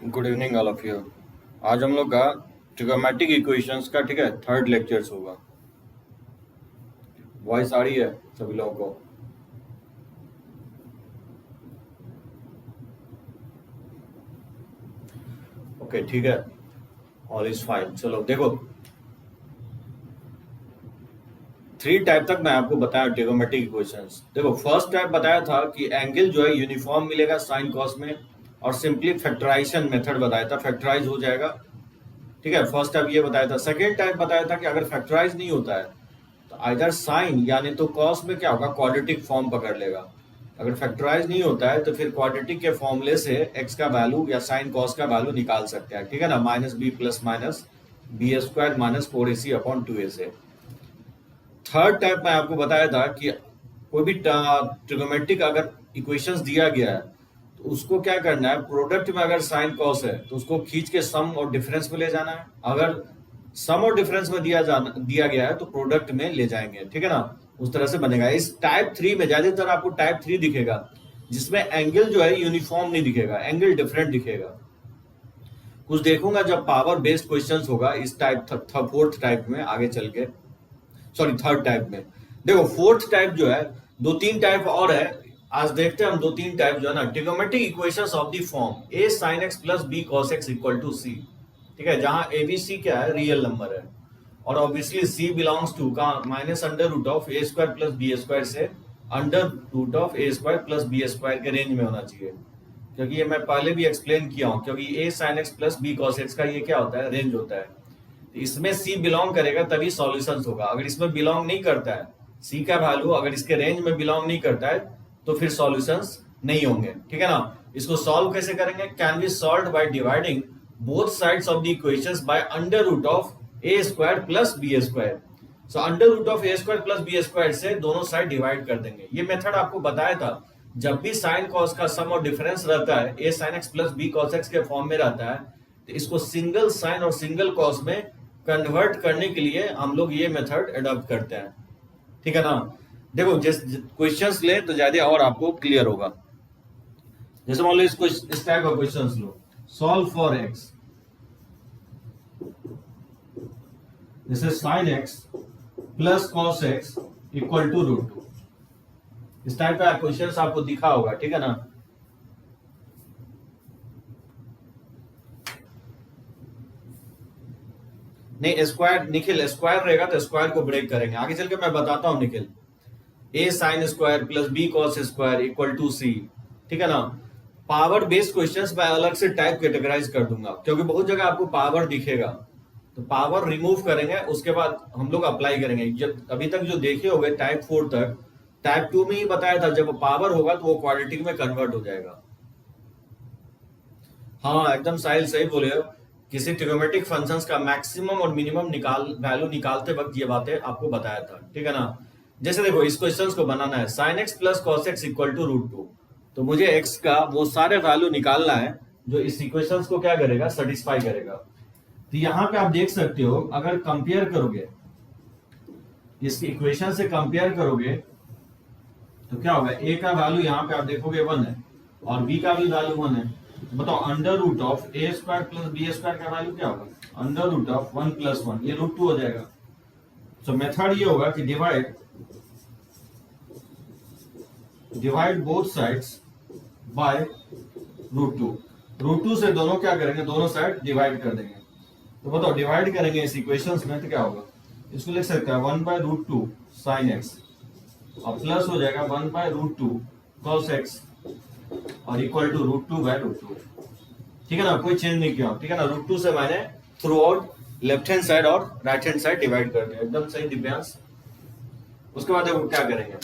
Good evening all of you. आज हम लोग का ट्रिगोमेट्रिक इक्वेशंस का ठीक है थर्ड लेक्चर्स होगा। वॉइस आ रही है सभी लोगों को? ओके ठीक है, ऑल इज फाइन। चलो देखो, थ्री टाइप तक मैं आपको बताया ट्रिगोमेट्रिक इक्वेशंस। देखो फर्स्ट टाइप बताया था कि एंगल जो है यूनिफॉर्म मिलेगा साइन कॉस में, और सिंपली फैक्टराइजेशन मेथड बताया था, फैक्टराइज हो जाएगा। ठीक है, फर्स्ट टाइप ये बताया था। सेकेंड टाइप बताया था कि अगर फैक्टराइज नहीं होता है तो आइदर साइन यानी तो कॉस में क्या होगा, क्वाड्रेटिक फॉर्म पकड़ लेगा। अगर फैक्टराइज नहीं होता है तो फिर क्वाड्रेटिक के फॉर्मूले से एक्स का वैल्यू या साइन कॉस का वैल्यू निकाल सकते हैं। ठीक है ना, minus b plus minus b square minus 4ac upon 2a से। थर्ड टाइप में आपको बताया था कि कोई भी ट्रिगोमेट्रिक अगर इक्वेशंस दिया गया है तो उसको क्या करना है, प्रोडक्ट में अगर साइन कॉस है तो उसको खींच के सम और डिफरेंस में ले जाना है। अगर सम और डिफरेंस में दिया गया है तो प्रोडक्ट में ले जाएंगे। ठीक है ना, उस तरह से बनेगा। इस टाइप थ्री में ज्यादातर आपको टाइप थ्री दिखेगा जिसमें एंगल जो है यूनिफॉर्म नहीं दिखेगा, एंगल डिफरेंट दिखेगा। कुछ देखूंगा जब पावर बेस्ड क्वेश्चंस होगा इस टाइप फोर्थ टाइप में आगे चल के, सॉरी थर्ड टाइप में। देखो फोर्थ टाइप जो है, दो तीन टाइप और है, आज देखते हैं हम दो तीन टाइप जो है ना। Trigonometric equations of the form a sin x plus b cos x equal to c। ठीक है, जहां a b c क्या है, रियल नंबर है, और ऑब्वियसली c बिलोंग्स टू का minus under root of a square plus b square से under root of a square plus b square के रेंज में होना चाहिए। क्योंकि ये मैं पहले भी एक्सप्लेन किया हूं, क्योंकि a sin x plus b cos x का ये क्या होता है, रेंज होता है। इसमें C बिलोंग करेगा तभी सॉल्यूशन होगा। अगर इसमें बिलोंग नहीं करता है C का वैल्यू, अगर इसके रेंज में बिलोंग नहीं करता है तो फिर सॉल्यूशंस नहीं होंगे। ठीक है ना, इसको सॉल्व कैसे करेंगे, can be solve by dividing both sides of the equations by under root of a square plus b square. So under root of a square plus b square से दोनों साइड डिवाइड कर देंगे। ये method आपको बताया था। जब भी साइन कॉस का सम और डिफरेंस रहता है, a sin x plus b cos x के फॉर्म में रहता है, तो इसको सिंगल साइन और सिंगल कॉस में कन्वर्ट करने के लिए हम लोग ये मेथड अडॉप्ट करते हैं। ठीक है ना, देखो जिस क्वेश्चंस ले तो ज्यादा और आपको क्लियर होगा। जैसे मान लो इस टाइप का क्वेश्चंस लो, सॉल्व फॉर एक्स, जैसे sine x plus cos x equal to root two. इस टाइप का क्वेश्चंस आपको दिखा होगा। ठीक है ना, नहीं स्क्वायर निखिल, स्क्वायर रहेगा तो स्क्वायर को ब्रेक करेंगे, आगे चल के मैं बताता हूं Nikhil. a sin square plus b cos square equal to c। ठीक है ना, पावर बेस्ड क्वेश्चंस मैं अलग से टाइप कैटेगराइज कर दूंगा, क्योंकि बहुत जगह आपको पावर दिखेगा तो पावर रिमूव करेंगे, उसके बाद हम लोग अप्लाई करेंगे। जब अभी तक जो देखे होंगे टाइप फोर तक, टाइप टू में ही बताया था जब पावर होगा तो वो क्वाड्रेटिक में कन्वर्ट हो जाएगा। हाँ एकदम साहिल सही बोले हो, किसी ट्रिगोमेट्रिक फंक्शंस का मैक्सिमम और मिनिमम वैल्यू निकालते वक्त ये बातें आपको बताया था। ठीक है ना, जैसे देखो इस क्वेश्चंस को बनाना है, sine x plus cos x equal to root two, तो मुझे एक्स का वो सारे वैल्यू निकालना है जो इस इक्वेशंस को क्या करेगा, सेटिस्फाई करेगा। तो यहाँ पे आप देख सकते हो, अगर कंपेयर करोगे इस इक्वेशन से कंपेयर करोगे तो क्या होगा, ए का वैल्यू यहाँ पे आप देखोगे 1 है और बी का भी वैल्यू 1 है। तो बताओ under root of a square plus b square का वैल्यू क्या होगा, अंडर रूट ऑफ 1 प्लस 1, ये रूट 2 हो जाएगा। सो मेथड ये होगा कि divide both sides by root 2। Root 2 से दोनों क्या करेंगे, दोनों साइड डिवाइड कर देंगे। तो बताओ डिवाइड करेंगे इस इक्वेशंस में तो क्या होगा, इसको लिख सकते हैं 1 बाय रूट 2 साइन एक्स और प्लस हो जाएगा 1 बाय रूट 2 कॉस एक्स और equal to root 2 by root 2। ठीक है ना, कोई चेंज नहीं किया। ठीक है ना, रूट 2 से मैंने through out left hand side और राइट हैंड साइड डिवाइड कर दिया, एकदम सही दिव्यांश। उसके बाद देखो क्या करेंगे,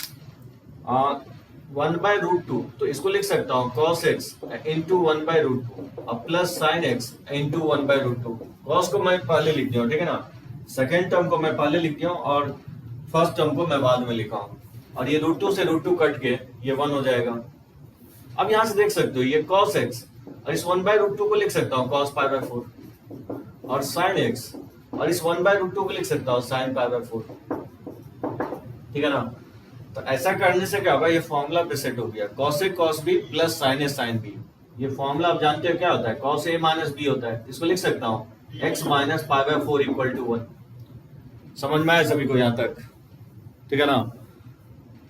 1 बाय रूट 2, तो इसको लिख सकता हूँ cos x into 1 by root 2 और plus sine x into 1 by root 2। Cos को मैं पहले लिख दिया हूँ, ठीक है ना, सेकेंड टर्म को मैं पहले लिख दिया हूँ और फर्स्ट टर्म को मैं बाद में लिखा हूँ, और ये रूट 2 से रूट 2 कट के ये 1 हो जाएगा। अब यहां से देख सकते हो ये cos x, और इस 1 बाय रूट 2 को लिख सकता हूँ cos पाई बाय 4, और sin x, और इस 1 बाय रूट 2 को लिख सकता हूँ sin पाई बाय 4। ठीक है ना, तो ऐसा करने से क्या होगा, ये फॉर्मूला पे सेट हो गया, cos a cos b plus sin a sin b। ये फॉर्मूला आप जानते हो क्या होता है, cos a माइनस बी होता है। इसको लिख सकता हूँ x minus pi by 4 equal to 1। समझ में आया सभी को यहाँ तक, ठीक है ना।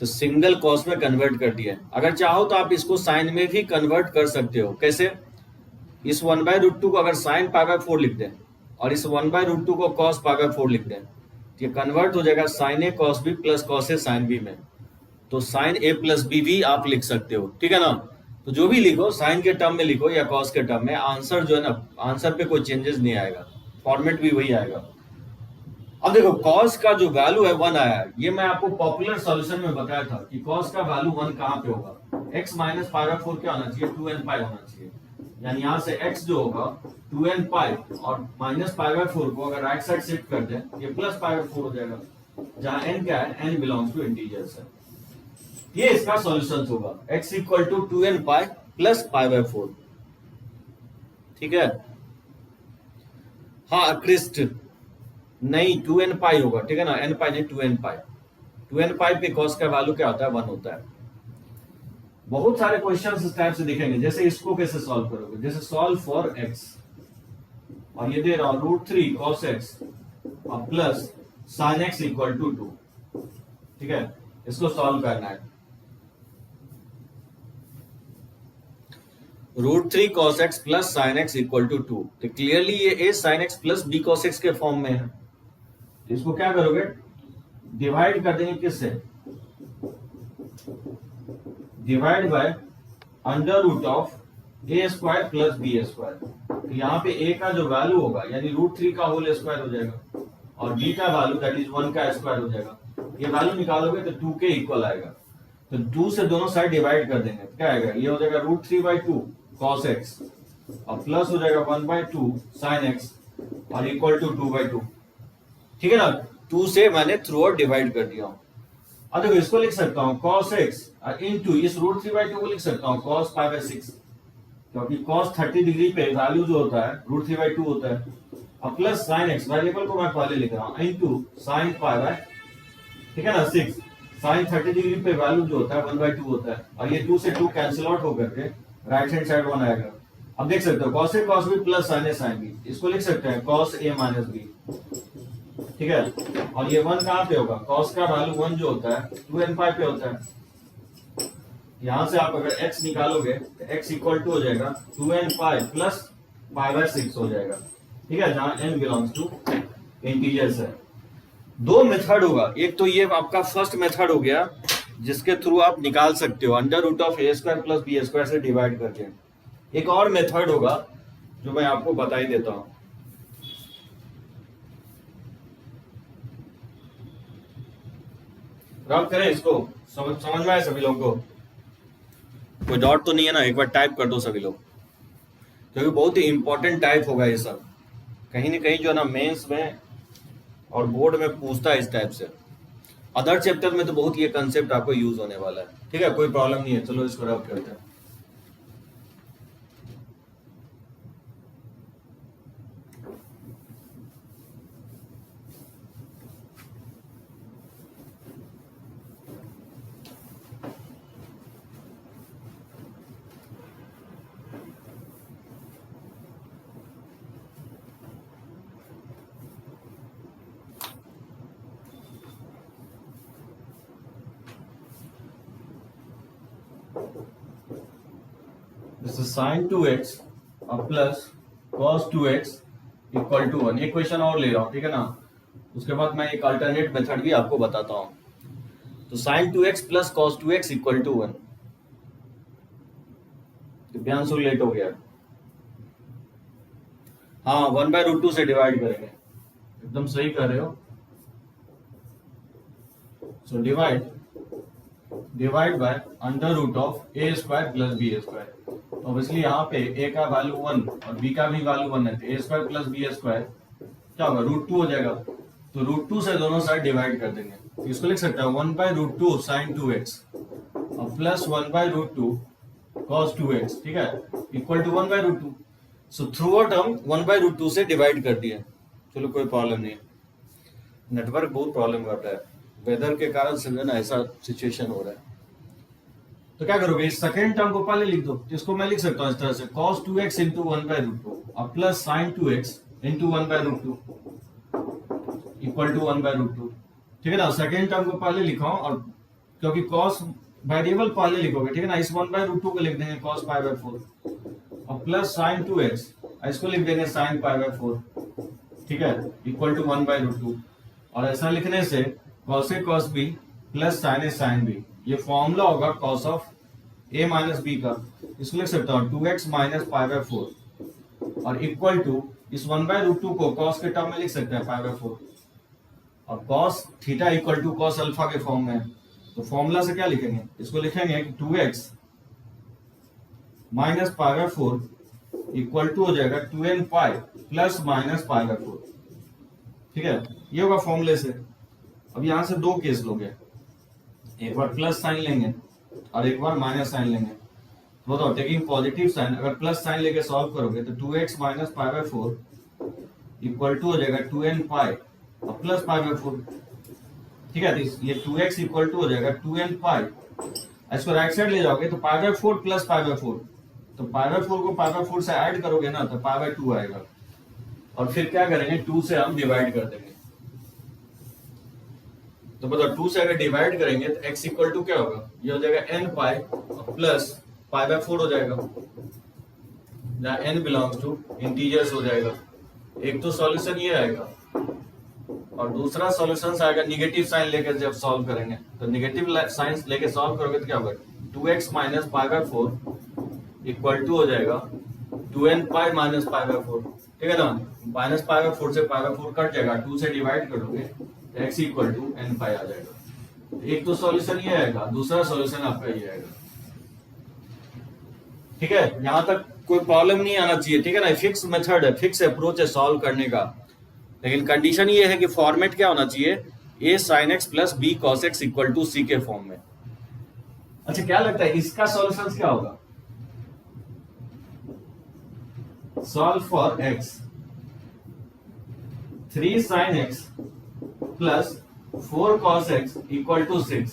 तो सिंगल कॉस में कन्वर्ट कर दिया। अगर चाहो तो आप इसको साइन में भी कन्वर्ट कर सकते हो। कैसे? इस 1/√2 को अगर साइन पाई बाय 4 लिख दें और इस 1/√2 को कॉस पाई बाय 4 लिख दें, तो ये कन्वर्ट हो जाएगा sine a cos b plus cos a sine B में। तो साइन ए प्लस बी भी आप लिख सकते हो, ठीक है ना। तो जो भी लिखो साइन के टर्म में लिखो या कॉस के टर्म में, आंसर जो है ना, आंसर पे कोई चेंजेस नहीं आएगा, फॉर्मेट भी वही आएगा। अब देखो कॉस का जो वैल्यू है 1 आया है। ये मैं आपको पॉपुलर सॉल्यूशन में बताया था कि कॉस का वैल्यू 1 कहां पे होगा। x माइनस पाई बाय 4 क्या होना चाहिए, 2n पाई होना चाहिए। यानी यहां से x जो होगा 2n पाई और माइनस पाई बाय 4 को अगर राइट साइड शिफ्ट कर दें, ये प्लस पाई बाय 4 हो जाएगा, जहां n क्या है, n बिलोंग्स टू इंटीजर्स है। ये इसका सॉल्यूशन होगा, x equal to 2n pi plus pi by 4, ठीक है। हाँ क्रिस्ट, नहीं 2n पाई होगा, ठीक है ना, n पाई नहीं 2n पाई। 2n पाई पे कॉस का वैल्यू क्या होता है, 1 होता है। बहुत सारे क्वेश्चंस इस टाइप से दिखेंगे। जैसे इसको कैसे सॉल्व करोगे, जैसे सॉल्व फॉर x, और ये दे रहा हूं √3 cos x और plus sin x equal to 2, ठीक है। इसको सॉल्व करना है। √3 cos x plus sin x equal to 2, तो क्लियरली ये a sin x plus b cos x के फॉर्म में है। इसको क्या करोगे, डिवाइड कर देंगे किससे, divide by under root of a square plus b square. तो यहाँ पे a का जो वैल्यू होगा यानी √3 का होल स्क्वायर हो जाएगा और b का वैल्यू दैट इज 1 का स्क्वायर हो जाएगा। ये वैल्यू निकालोगे तो 2 के इक्वल आएगा। तो 2 से दोनों साइड डिवाइड कर देंगे, तो क्या आएगा, ये हो जाएगा √3/2 cos x और प्लस हो जाएगा 1/2 sin x और इक्वल टू 2/2, ठीक है ना। 2 से मैंने थ्रू आउट डिवाइड कर दिया हूं। अब देखो इसको लिख सकता हूं cos x इनटू इस √3/2 को लिख सकता हूं cos π/6, क्योंकि cos 30 डिग्री पे वैल्यू जो होता है √3/2 होता है, और प्लस sin x वेरिएबल को मैं पहले लिख रहा हूं इनटू sin π/, ठीक है ना, 6। sin 30 डिग्री पे वैल्यू जो होता है 1/2 होता है, और ये 2 से 2 कैंसिल आउट होकर के राइट हैंड साइड 1 आएगा। अब देख सकते हो cos a cos b plus sin a sin b, इसको लिख सकते हैं cos a माइनस b, ठीक है। और ये 1 कहां पे होगा, cos का वैल्यू 1 जो होता है 2n पाई पे होता है। यहां से आप अगर x निकालोगे तो x इक्वल टू हो जाएगा 2n पाई प्लस π/6 हो जाएगा, ठीक है, जहां n बिलोंग्स टू इंटीजर्स है। दो मेथड होगा, एक तो ये आपका फर्स्ट मेथड हो गया जिसके थ्रू आप निकाल सकते हो under root of a square plus b square से डिवाइड करके। एक और मेथड होगा जो मैं आपको बता ही देता हूं। रब करें इसको, समझ में आए सभी लोगों को? कोई डाउट तो नहीं है ना? एक बार टाइप कर दो सभी लोग, क्योंकि बहुत ही इंपॉर्टेंट टाइप होगा ये सब। कहीं ना कहीं जो है ना मेंस में और बोर्ड में पूछता है इस टाइप से। अदर चैप्टर में तो बहुत ये कंसेप्ट आपको यूज होने वाला है, ठीक है, कोई प्रॉब्लम नहीं है। चलो इसको रब करते हैं। This is sin 2x और plus cos 2x equal to 1। एक क्वेश्चन और ले रहा हूँ, ठीक है ना, उसके बाद मैं एक अल्टरनेट मेथड भी आपको बताता हूँ। तो sin 2x plus cos 2x equal to 1। Divyanshu late हो गया। हाँ 1/√2 से डिवाइड करेंगे, एकदम सही कर रहे हो। So divide by under root of a square plus b square. Obviously यहाँ पे a का वैल्यू 1 और b का भी वैल्यू 1 है, तो a square plus b square क्या होगा, √2 हो जाएगा। तो √2 से दोनों साइड डिवाइड कर देंगे, तो इसको लिख सकते हैं 1/√2 sin 2x और प्लस 1/√2 cos 2x, ठीक है, equal to 1/√2। So throughout हम 1/√2 से डिवाइड कर दिए। चलो कोई प्रॉब्लम नहीं है। नेटवर्क बहुत प्रॉब्लम कर रहा है, वेदर के कारण से ना ऐसा सिचुएशन हो रहा है। तो क्या करोगे, इस सेकेंड टर्म को पहले लिख दो। तो इसको मैं लिख सकता हूँ इस तरह से, cos 2x इंटू 1/√2 और plus sin 2x into 1/√2 equal to 1/√2। ठीक है ना, सेकेंड टर्म को पहले लिखा हूं, और क्योंकि cos वेरिएबल पहले लिखोगे, ठीक है ना, इस 1/√2 को लिख देंगे cos π/4 और प्लस sin 2x इसको लिख देंगे sin π/4, ठीक है, इक्वल टू 1/√2। और ऐसा लिखने से cos A cos B plus sin A sin B, ये फॉर्मूला होगा cos of A minus B का। इसको लिख सकता हूँ 2x माइनस π/4 और इक्वल टू इस 1/√2 को cos के टर्म में लिख सकते हैं π/4 और cos theta equal to cos alpha के फॉर्म में। तो फॉर्मूला से क्या लिखेंगे, इसको लिखेंगे कि 2x माइनस π/4 इक्वल टू हो जाएगा 2n पाई प्लस माइनस π/4। ठीक है, ये होगा फॉर्मूले से। अब यहां से दो केस लोगे, एक बार प्लस साइन लेंगे और एक बार माइनस साइन लेंगे। तो बताओ, टेकिंग पॉजिटिव साइन, अगर प्लस साइन लेके सॉल्व करोगे तो 2x माइनस π/4 इक्वल टू हो जाएगा 2n पाई और प्लस π/4। ठीक है, तो ये 2x इक्वल टू हो जाएगा 2n पाई, इसको राइट साइड ले जाओगे तो π/4 प्लस π/4, तो π/4 को π/4 से ऐड करोगे ना तो π/2 आएगा। और फिर क्या करेंगे, 2 से हम डिवाइड कर देंगे। तो बताओ 2 से अगर डिवाइड करेंगे तो x इक्वल टू क्या होगा, ये हो जाएगा n पाई और प्लस π/4 हो जाएगा, जहाँ n बिलोंग्स टू इंटीजर्स हो जाएगा। एक तो सॉल्यूशन ये आएगा और दूसरा सॉल्यूशन आएगा निगेटिव साइन लेकर जब सॉल्व करेंगे। तो निगेटिव साइन लेके सॉल्व करोगे तो क्या होगा, 2x माइनस π/4 इक्वल टू हो जाएगा 2n पाई माइनस π/4। ठीक है ना, माइनस π/4 से π/4 कट जाएगा, 2 से डिवाइड करोगे तो x इक्वल टू n पाई आ जाएगा। एक तो सॉल्यूशन ये आएगा, दूसरा सॉल्यूशन आपका ये आएगा। ठीक है, यहां तक कोई प्रॉब्लम नहीं आना चाहिए। ठीक है ना, फिक्स मेथड है, फिक्स अप्रोच है सॉल्व करने का, लेकिन कंडीशन ये है कि फॉर्मेट क्या होना चाहिए, a sin x plus b cos x equal to c के फॉर्म में। अच्छा, क्या लगता है इसका सॉल्यूशन क्या होगा, solve for x 3 sin x plus 4 cos x equal to 6।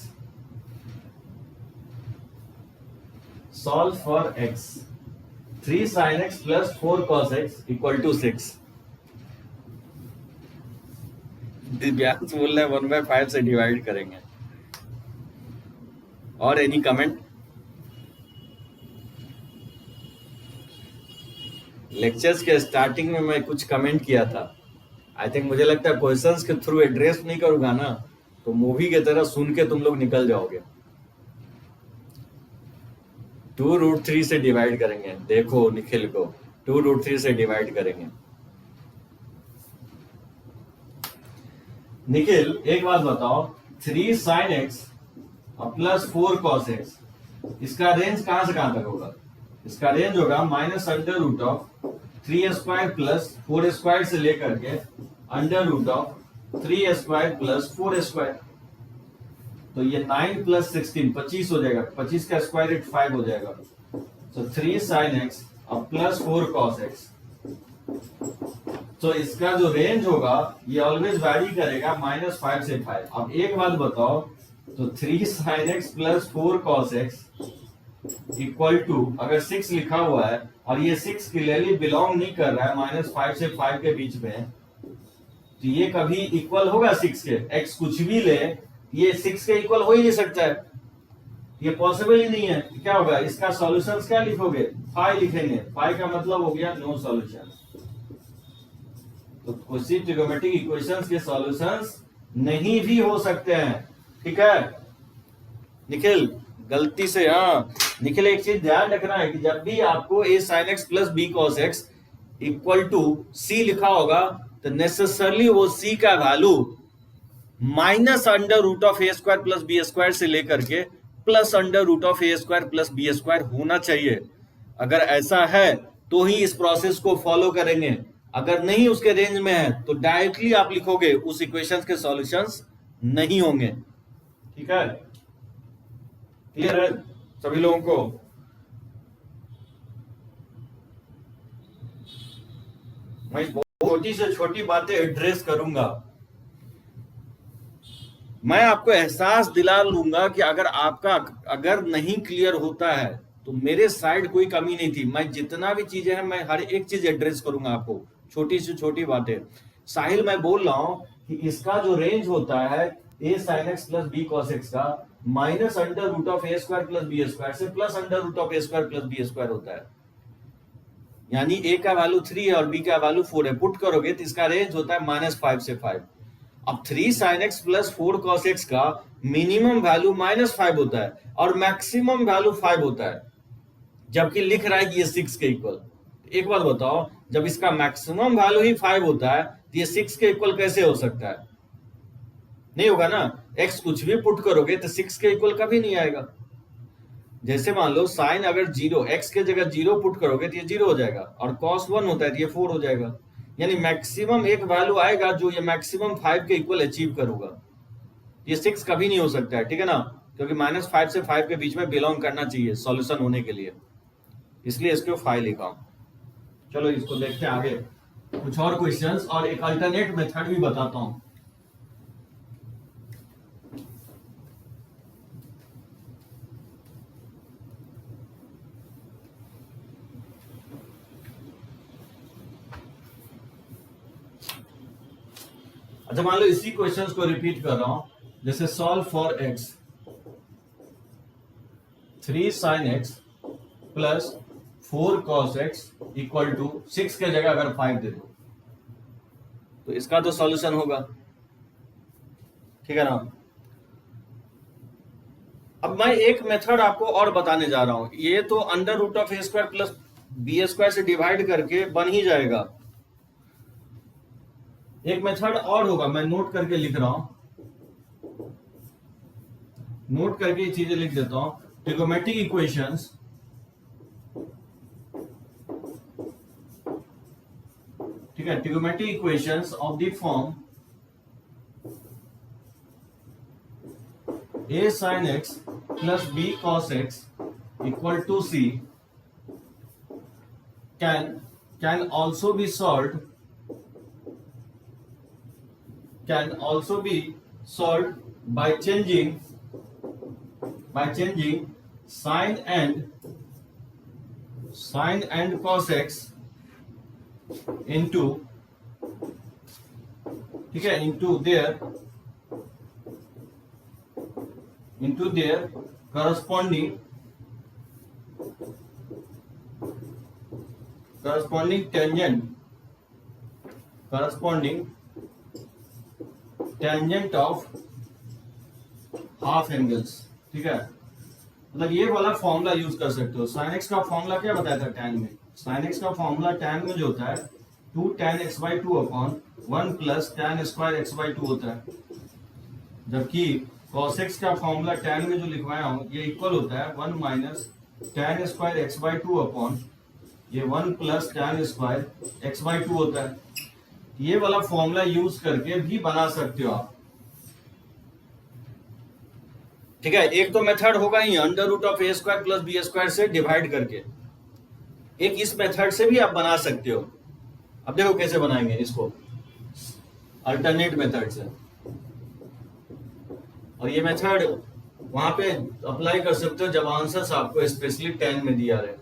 Solve for x 3 sin x plus 4 cos x equal to 6। Divyansh बोल रहे हैं 1/5 से डिवाइड करेंगे। और एनी कमेंट, लेक्चर्स के स्टार्टिंग में मैं कुछ कमेंट किया था, आई थिंक मुझे लगता है क्वेश्चंस के थ्रू एड्रेस नहीं करूंगा ना तो मूवी की तरह सुन के तुम लोग निकल जाओगे। 2√3 से डिवाइड करेंगे, देखो निखिल को 2√3 से डिवाइड करेंगे। निखिल एक बात बताओ, 3 sin x और प्लस 4 cos x, इसका रेंज कहां से कहां तक होगा, इसका रेंज होगा minus under root of 3 square plus 4 square से लेकर के under root of 3 square plus 4 square. तो ये 9 प्लस 16 25 हो जाएगा, 25 का स्क्वायर रूट 5 हो जाएगा। तो 3 sin x और प्लस 4 cos x, तो इसका जो रेंज होगा ये ऑलवेज वैरी करेगा -5 से 5। अब एक बात बताओ, तो 3 sin x plus 4 cos x equal to, अगर 6 लिखा हुआ है और ये 6 क्लियरली बिलोंग नहीं कर रहा है -5 से 5 के बीच में, तो ये कभी इक्वल होगा 6 के, x कुछ भी ले ये 6 के इक्वल हो ही नहीं सकता है, ये पॉसिबल ही नहीं है। क्या होगा, इसका सॉल्यूशंस क्या लिखोगे, 5 लिखेंगे, 5 का मतलब हो गया नो सॉल्यूशन। तो किसी ट्रिगोमेट्रिक इक्वेशंस के सॉल्यूशंस नहीं भी हो सकते हैं। ठीक है निखिल, गलती से, हाँ निखिल एक चीज ध्यान रखना है कि जब भी आपको a sin x plus b cos x equal to c लिखा होगा तो नेसेसरली वो c का value minus under root of a square plus b square से लेकर के plus under root of a square plus b square होना चाहिए। अगर ऐसा है तो ही इस प्रोसेस को फॉलो करेंगे, अगर नहीं उसके रेंज में है तो डायरेक्टली आप लिखोगे, उस इक्वेशंस के सॉल्यूशंस नहीं होंगे। ठीक है, क्लियर है सभी लोगों को। मैं छोटी से छोटी बातें एड्रेस करूंगा। मैं आपको एहसास दिला लूंगा कि अगर आपका अगर नहीं क्लियर होता है तो मेरे साइड कोई कमी नहीं थी। मैं जितना भी चीजें हैं मैं हर एक चीज एड्रेस करूंगा आपको, छोटी से छोटी बातें। साहिल मैं बोल रहा हूं कि इसका जो रेंज होता है a sine x plus b cos x का minus under root of a square plus b square से plus under root of a square plus b square होता है। यानी ए का वैल्यू 3 है और बी का वैल्यू 4 है, पुट करोगे तो इसका रेंज होता है -5 से 5। अब 3 sin x plus 4 cos x का मिनिमम वैल्यू -5 होता है और मैक्सिमम वैल्यू 5 होता है, जबकि लिख रहा है कि ये 6 के इक्वल। एक बात बताओ, जब इसका मैक्सिमम वैल्यू ही 5 होता है तो ये 6 के इक्वल कैसे हो सकता है? नहीं होगा ना। x कुछ भी पुट करोगे तो 6 के इक्वल कभी नहीं आएगा। जैसे मान लो साइन अगर 0 x के जगह 0 पुट करोगे तो ये 0 हो जाएगा और cos 1 होता है तो ये 4 हो जाएगा। यानी मैक्सिमम एक वैल्यू आएगा जो ये मैक्सिमम 5 के इक्वल अचीव करूंगा। ये 6 कभी नहीं हो सकता है, ठीक है ना, क्योंकि -5 से 5 के बीच में बिलोंग करना चाहिए सॉल्यूशन होने के लिए, इसलिए इसको 5 लिखा हूं। चलो इसको देखते हैं आगे कुछ और क्वेश्चंस, और एक अल्टरनेट मेथड भी बताता हूं। अच्छा मान लो इसी क्वेश्चंस को रिपीट कर रहा हूं, जैसे solve for x 3 sin x plus 4 cos x equal to 6 के जगह अगर 5 दे दो तो इसका तो सॉल्यूशन होगा, ठीक है ना। अब मैं एक मेथड आपको और बताने जा रहा हूं, ये तो under root of a square plus b square से डिवाइड करके बन ही जाएगा। एक मेथड और होगा, मैं नोट करके लिख रहा हूं, नोट करके ये चीजें लिख देता हूं। ट्रिगोमेट्रिक इक्वेशंस ठीक है, trigonometric equations of the form a sin x plus b cos x equal to c can also be solved by changing sin and cos x into, ठीक है, into their corresponding tangent of half angles, ठीक है। मतलब ये वाला formula use कर सकते हो। sin x का फॉर्मूला क्या बताया था tan में? sin x का फॉर्मूला tan में जो होता है 2 tan x by 2 upon 1 plus tan square x by 2 होता है, जबकि cos x का फॉर्मूला tan में जो लिखवाया हूं ये इक्वल होता है 1 minus tan square x by 2 upon ये 1 plus tan square x by 2 होता है। ये वाला फॉर्मूला यूज करके भी बना सकते हो आप, ठीक है। एक तो मेथड होगा ही under root of a square plus b square से डिवाइड करके, एक इस मेथड से भी आप बना सकते हो। अब देखो कैसे बनाएंगे इसको अल्टरनेट मेथड से, और ये मेथड वहां पे अप्लाई कर सकते हो जब आंसर्स आपको स्पेशली 10 में दिया रहे।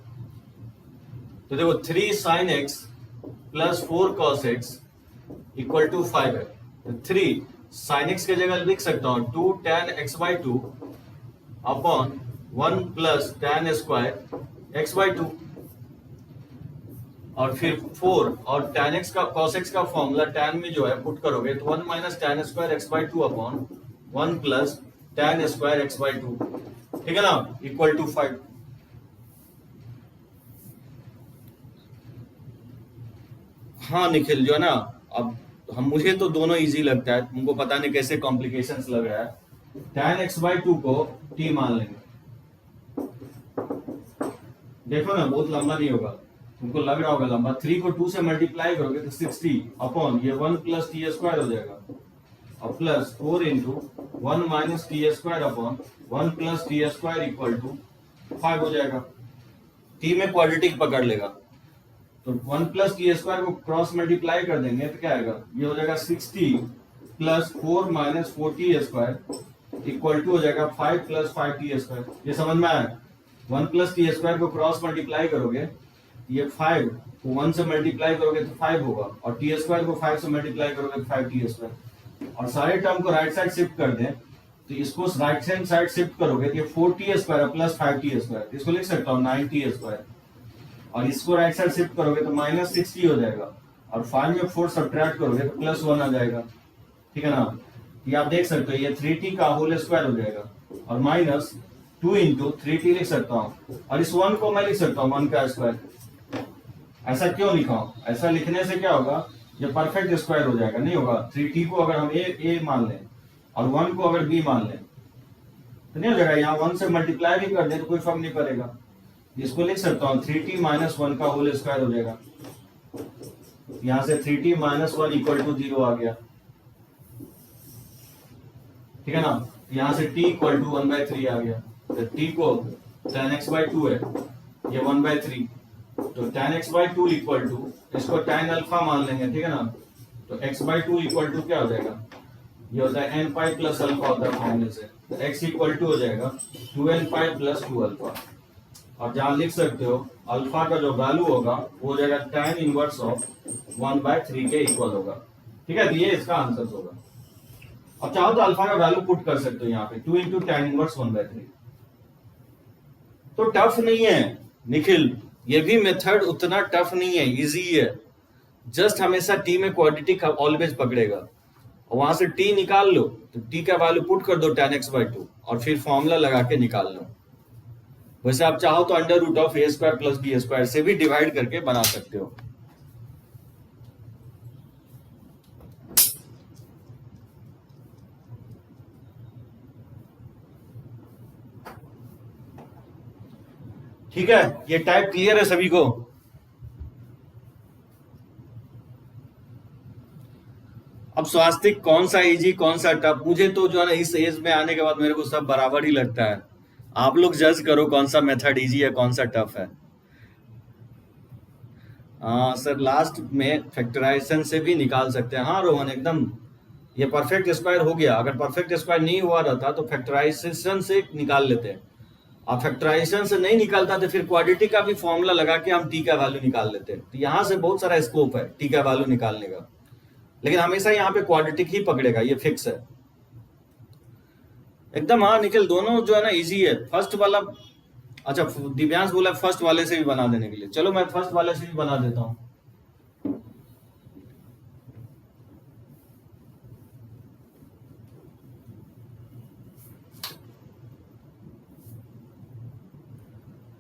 तो देखो 3 sin x plus 4 cos x equal to 5 है, तो 3 sin x के जगह लिख सकता हूं 2 tan x by 2 upon 1 plus tan square x by 2, और फिर 4 और tan x का cos x का फॉर्मूला tan में जो है पुट करोगे तो 1 minus tan square x by 2 upon 1 plus tan square x by 2, ठीक है ना, इक्वल टू 5। हाँ निखिल जो है ना, अब मुझे तो दोनों इजी लगता है, तुमको पता नहीं कैसे कॉम्प्लिकेशंस लग रहा है। tan x by 2 को t मान लेंगे, देखो ना बहुत लंबा नहीं होगा, तुमको लग रहा होगा लंबा। 3 को 2 से मल्टीप्लाई करोगे तो 60 अपॉन ये 1 प्लस टी स्क्वायर हो जाएगा, और plus 4 into 1 minus t square upon 1 plus t square equal to 5 हो जाएगा। टी में क्वाड्रेटिक पकड़ लेगा तो 1 प्लस टी स्क्वायर को क्रॉस मल्टीप्लाई कर देंगे तो क्या आएगा, ये हो जाएगा 60 plus 4 minus 4t² equal to हो जाएगा 5 प्लस 5t²। ये समझ में आया? 1 प्लस t² को क्रॉस मल्टीप्लाई करोगे, ये 5 को 1 से मल्टीप्लाई करोगे तो 5 होगा, और t² को 5 से मल्टीप्लाई करोगे तो 5t²। और सारे टर्म को राइट साइड शिफ्ट कर दें तो इसको राइट हैंड साइड शिफ्ट करोगे तो ये 4t² प्लस 5t², इसको लिख सकता हूँ 9t²। और इसको राइट साइड शिफ्ट करोगे तो माइनस 6t हो जाएगा, और 5 में 4 सब्ट्रैक्ट करोगे तो प्लस 1 आ जाएगा। ठीक है ना? ये आप देख सकते हो, ये 3t का होल स्क्वायर हो जाएगा, और माइनस 2 इंटू 3t लिख सकता हूँ, और इस 1 को मैं लिख सकता हूँ 1 का स्क्वायर। ऐसा क्यों लिखा हूँ? ऐसा लिखने से क्या होगा, ये परफेक्ट स्क्वायर हो जाएगा, नहीं होगा। 3t को अगर हम a मान लें और 1 को अगर b मान लें तो नहीं हो जाएगा। यहाँ 1 से मल्टीप्लाई भी कर दे तो कोई फर्क नहीं पड़ेगा। इसको लिख सकता हूँ 3t माइनस 1 का होल स्क्वायर हो जाएगा। यहाँ से 3t माइनस 1 इक्वल टू 0 आ गया। ठीक है ना? यहाँ से t इक्वल टू 1/3 आ गया। तो t को tan x/2 है, ये 1/3, तो tan x/2 इक्वल टू, इसको tan अल्फा मान लेंगे। ठीक है ना? तो x/2 इक्वल टू क्या हो जाएगा, ये होता है n पाई प्लस अल्फा होता है फॉर्मूले से। तो x इक्वल टू हो जाएगा 2n पाई प्लस 2 अल्फा। और जहां लिख सकते हो अल्फा का जो वैल्यू होगा वो हो जाएगा tan इनवर्स ऑफ 1/3 के इक्वल होगा। ठीक है? तो ये इसका आंसर होगा। अब चाहो तो अल्फा का वैल्यू पुट कर सकते हो यहाँ पे 2 इंटू tan इनवर्स 1/3। तो टफ नहीं है निखिल, ये भी मेथड उतना टफ नहीं है, इजी है। जस्ट हमेशा टी में क्वाड्रेटिक ऑलवेज पकड़ेगा, और वहां से टी निकाल लो तो टी का वैल्यू पुट कर दो tan x/2 और फिर फॉर्मूला लगा के निकाल लो। वैसे आप चाहो तो under root of a² plus b² से भी डिवाइड करके बना सकते हो। ठीक है? ये टाइप क्लियर है सभी को? अब स्वास्तिक कौन सा इजी कौन सा टफ, मुझे तो जो है ना इस एज में आने के बाद मेरे को सब बराबर ही लगता है। आप लोग जज करो कौन सा मेथड इजी है कौन सा टफ है। हाँ सर, लास्ट में फैक्टराइजेशन से भी निकाल सकते हैं। हाँ रोहन, एकदम ये परफेक्ट स्क्वायर हो गया। अगर परफेक्ट स्क्वायर नहीं हुआ रहता तो फैक्टराइजेशन से निकाल लेते हैं। अब फैक्टराइजेशन से नहीं निकलता तो फिर क्वाड्रेटिक का भी फॉर्मूला लगा के हम टी का वैल्यू निकाल लेते हैं। तो यहाँ से बहुत सारा स्कोप है टी का वैल्यू निकालने का, लेकिन हमेशा यहाँ पे क्वाड्रेटिक ही पकड़ेगा, ये फिक्स है एकदम। हाँ निखिल, दोनों जो है ना इजी है। फर्स्ट वाला, अच्छा दिव्यांश बोला फर्स्ट वाले से भी बना देने के लिए, चलो मैं फर्स्ट वाले से भी बना देता हूँ।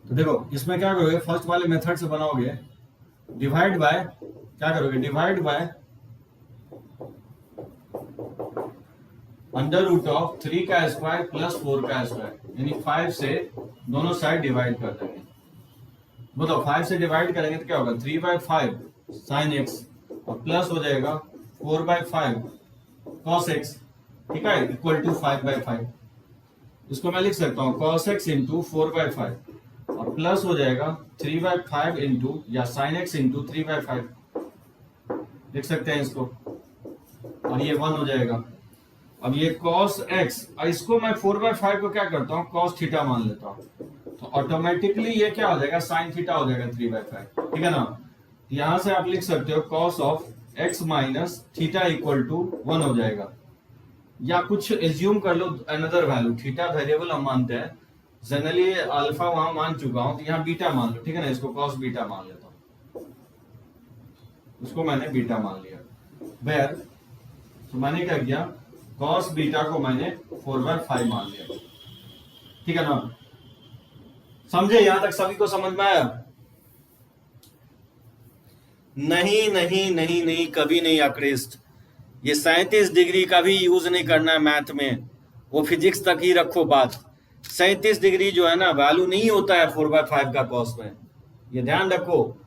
तो देखो इसमें क्या करोगे, फर्स्ट वाले मेथड से बनाओगे, डिवाइड बाय, क्या करोगे, divide by under root of 3 का स्क्वायर प्लस 4 का स्क्वायर, यानी 5 से दोनों साइड डिवाइड कर देंगे। बताओ 5 से डिवाइड करेंगे तो क्या होगा, 3/5 साइन एक्स और प्लस हो जाएगा 4/5 कॉस एक्स। ठीक है? Equal to 5/5। इसको मैं लिख सकता हूँ cos x इंटू 4/5 और प्लस हो जाएगा 3/5 इंटू या साइन एक्स इंटू 3/5 लिख सकते हैं इसको, और ये 1 हो जाएगा। अब ये cos x, इसको मैं 4/5 को क्या करता हूँ cos थीटा मान लेता हूँ, तो ऑटोमेटिकली ये क्या हो जाएगा साइन थीटा हो जाएगा 3/5। ठीक है ना? यहां से आप लिख सकते हो cos of x minus theta equal to 1 हो जाएगा, या कुछ एज्यूम कर लो अनदर वैल्यू। थीटा वेरिएबल हम मानते हैं, जनरली अल्फा वहां मान चुका हूं, तो यहाँ बीटा मान लो। ठीक है ना? इसको cos बीटा मान लेता हूं, उसको मैंने बीटा मान लिया। वेयर तो मैंने क्या किया, cos बीटा को मैंने 4/5 मान लिया। ठीक है ना? समझे? यहां तक सभी को समझ में आया? नहीं नहीं नहीं नहीं, कभी नहीं अक्रिस्ट। ये 37 डिग्री का भी यूज नहीं करना है मैथ में, वो फिजिक्स तक ही रखो बात। 37 डिग्री जो है ना वैल्यू नहीं होता है 4/5 का कॉस में, ये ध्यान रखो।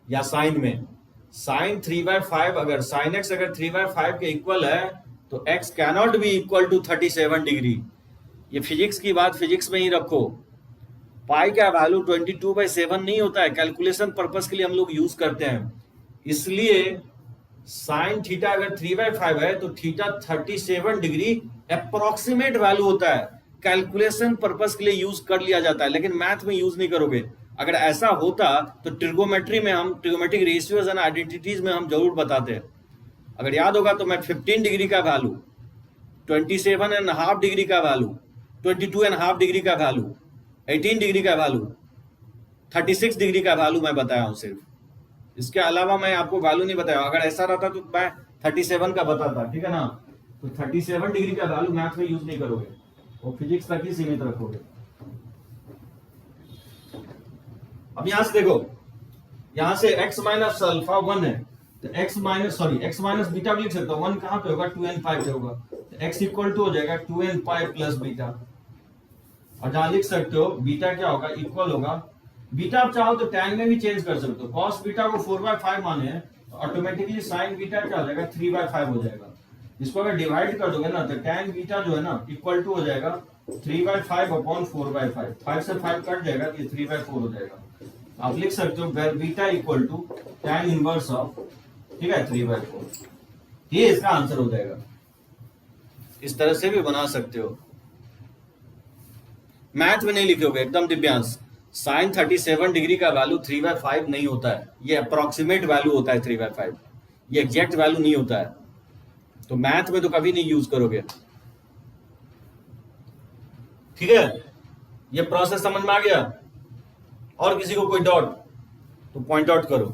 या साइन में, साइन 3/5, अगर साइन एक्स अगर 3/5 के इक्वल है तो x cannot be equal to 37 degree. ये फिजिक्स की बात फिजिक्स में ही रखो। पाई का वैल्यू 22/7 नहीं होता है, कैलकुलेशन पर्पस के लिए हम लोग यूज करते हैं। इसलिए साइन थीटा अगर 3/5 है तो थीटा 37 डिग्री अप्रोक्सीमेट वैल्यू होता है, कैलकुलेशन पर्पस के लिए यूज कर लिया जाता है, लेकिन मैथ में यूज नहीं करोगे। अगर ऐसा होता तो ट्रिगोमेट्री में हम ट्रिगोमेट्रिक रेशियोज एंड आइडेंटिटीज में हम जरूर बताते हैं। अगर याद होगा तो मैं 15 डिग्री का वैल्यू, 27.5 डिग्री का वैल्यू, 22.5 डिग्री का वैल्यू, 18 डिग्री का वैल्यू, 36 डिग्री का वैल्यू मैं बताया हूं सिर्फ, इसके अलावा मैं आपको वैल्यू नहीं बताया। अगर ऐसा रहता तो मैं 37 का बताता, ठीक है ना। तो 37 डिग्री का वैल्यू मैथ में यूज नहीं करोगे, वो फिजिक्स तक ही सीमित रखोगे। अब यहां से देखो, यहां से x माइनस अल्फा 1 है, तो x माइनस बीटा भी लिख सकता हूं। 1 कहां पे होगा, 2n पाई पे होगा, तो x इक्वल टू हो जाएगा 2n पाई प्लस बीटा। और जहां लिख सकते हो बीटा क्या होगा, इक्वल होगा, बीटा आप चाहो तो टैन में भी चेंज कर सकते हो। कॉस बीटा को 4/5 माने हैं तो ऑटोमेटिकली साइन बीटा क्या हो जाएगा, 3/5 हो जाएगा। इसको अगर डिवाइड कर दोगे ना तो टैन बीटा जो है ना इक्वल टू हो जाएगा 3/5 अपॉन 4/5। 5 से 5 कट जाएगा, ये 3/4 हो जाएगा। आप लिख सकते हो where beta equal to tan inverse of, ठीक है, 3/4। ये इसका आंसर हो जाएगा। इस तरह से भी बना सकते हो, मैथ में नहीं लिखोगे एकदम दिव्यांश। साइन 37 डिग्री का वैल्यू 3/5 नहीं होता है, ये अप्रोक्सीमेट वैल्यू होता है 3/5, ये एग्जैक्ट वैल्यू नहीं होता है, तो मैथ में तो कभी नहीं यूज करोगे। ठीक है, ये प्रोसेस समझ में आ गया। और किसी को कोई डाउट तो पॉइंट आउट करो।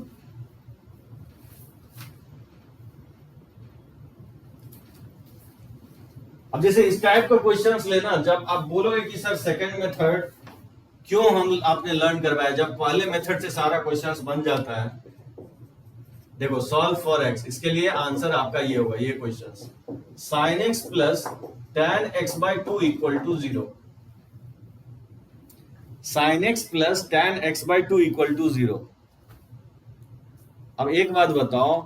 अब जैसे इस टाइप का क्वेश्चंस लेना, जब आप बोलोगे कि सर सेकंड मेथड क्यों हम आपने लर्न करवाया, जब पहले मेथड से सारा क्वेश्चंस बन जाता है। देखो सॉल्व फॉर एक्स, इसके लिए आंसर आपका ये होगा, ये questions sine x plus tan x/2 equal to 0, sine x plus tan x/2 equal to 0। अब एक बात बताओ,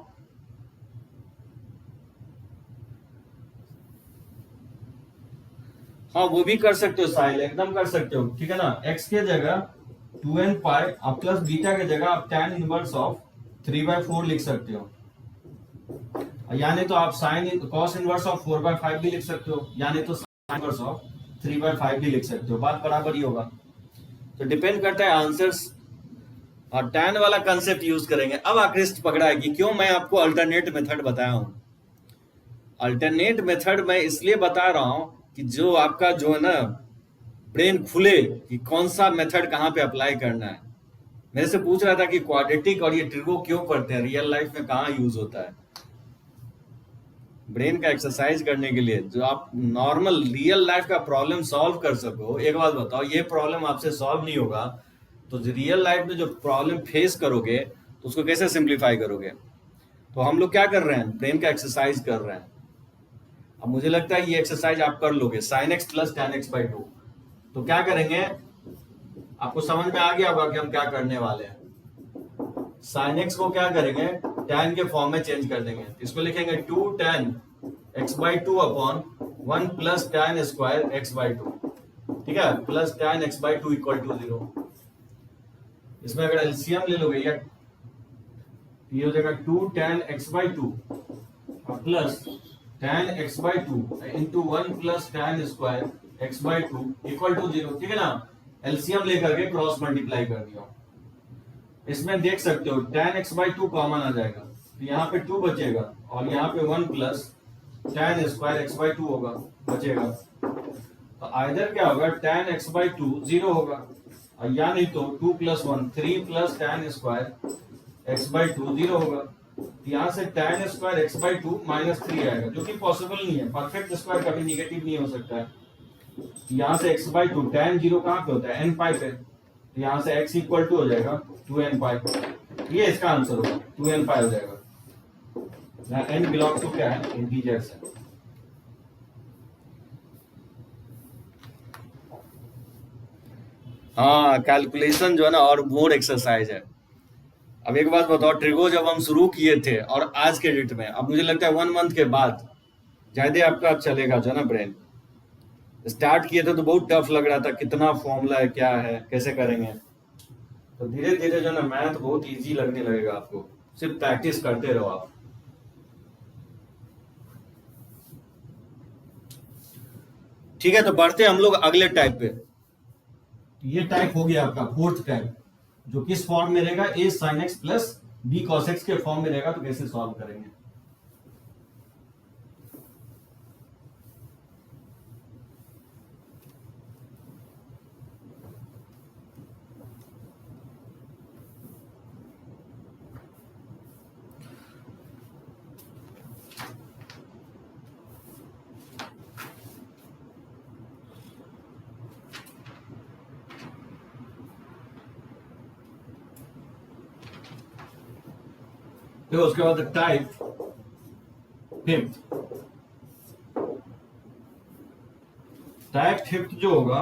हाँ वो भी कर सकते हो साहिल, एकदम कर सकते हो, ठीक है ना। x के जगह 2n पाई आप प्लस बीटा के जगह आप tan इनवर्स ऑफ 3/4 लिख सकते हो, यानी तो आप साइन कॉस इनवर्स ऑफ 4/5 भी लिख सकते हो, यानी तो साइन इनवर्स ऑफ 3/5 भी लिख सकते हो, बात बराबर ही होगा। तो डिपेंड करता है आंसर्स। और tan वाला कंसेप्ट यूज करेंगे। अब आकृष्ट पकड़ा है कि क्यों मैं आपको अल्टरनेट मेथड बताया हूं। अल्टरनेट मेथड मैं इसलिए बता रहा हूं कि जो आपका जो है ना ब्रेन खुले कि कौन सा मेथड कहां पे अप्लाई करना है। मेरे से पूछ रहा था कि क्वाड्रेटिक और ये ट्रिगो क्यों पढ़ते हैं, रियल लाइफ में कहाँ यूज होता है। ब्रेन का एक्सरसाइज करने के लिए, जो आप नॉर्मल रियल लाइफ का प्रॉब्लम सॉल्व कर सको। एक बात बताओ, ये प्रॉब्लम आपसे सॉल्व नहीं होगा तो रियल लाइफ में जो प्रॉब्लम फेस करोगे तो उसको कैसे सिंप्लीफाई करोगे। तो हम लोग क्या कर रहे हैं, ब्रेन का एक्सरसाइज कर रहे हैं। अब मुझे लगता है ये एक्सरसाइज आप कर लोगे, sign x plus tan x/2। तो क्या करेंगे, आपको समझ में आ गया होगा कि हम क्या करने वाले हैं। साइन एक्स को क्या करेंगे, tan के फॉर्म में चेंज कर देंगे। इसको लिखेंगे 2 tan x/2 upon 1 plus tan square x/2, ठीक है, plus tan x/2 equal to 0। इसमें अगर एलसीएम ले लोगे या ये हो जाएगा 2 tan x/2 plus tan x/2 into 1 plus tan square x/2 equal to 0, ठीक है ना। एलसीएम लेकर के क्रॉस मल्टीप्लाई कर दिया। इसमें देख सकते हो tan x/2 कॉमन आ जाएगा, तो यहाँ पे 2 बचेगा और यहाँ पे 1 प्लस tan स्क्वायर x/2 होगा बचेगा। तो आइदर क्या होगा, tan x/2 0 होगा, और या नहीं तो 2 plus 1 3 plus tan square x/2 0 होगा। यहाँ से tan स्क्वायर x/2 -3 आएगा, जो कि पॉसिबल नहीं है। परफेक्ट स्क्वायर कभी निगेटिव नहीं हो सकता है। यहाँ से x/2 tan 0 कहाँ पे होता है, n पाई पे, तो यहाँ से x इक्वल टू हो जाएगा 2n पाई। ये इसका आंसर होगा, 2n पाई हो जाएगा। यहाँ n बिलोंग टू क्या है, इंटीजर्स है। हाँ कैलकुलेशन जो है ना और मोर एक्सरसाइज है। अब एक बात बताओ, ट्रिगो जब हम शुरू किए थे और आज के डेट में, अब मुझे लगता है 1 मंथ के बाद ज्यादा आपका चलेगा जो है ना ब्रेन। स्टार्ट किए थे तो बहुत टफ लग रहा था, कितना फॉर्मूला है, क्या है, कैसे करेंगे। तो धीरे धीरे जो है ना मैथ बहुत इजी लगने लगेगा आपको, सिर्फ प्रैक्टिस करते रहो आप। ठीक है, तो बढ़ते हैं हम लोग अगले टाइप पे। ये टाइप हो गया आपका फोर्थ टाइप, जो किस फॉर्म में रहेगा, a sine x plus b cos x के फॉर्म में रहेगा। तो कैसे सॉल्व करेंगे? देखो उसके बाद टाइप फिफ्थ, टाइप फिफ्थ जो होगा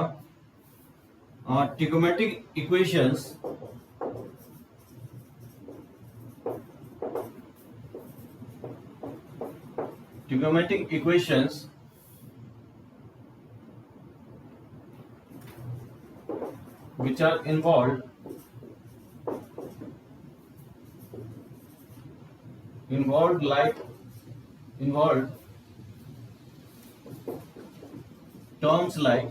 trigonometric equations which are involved terms like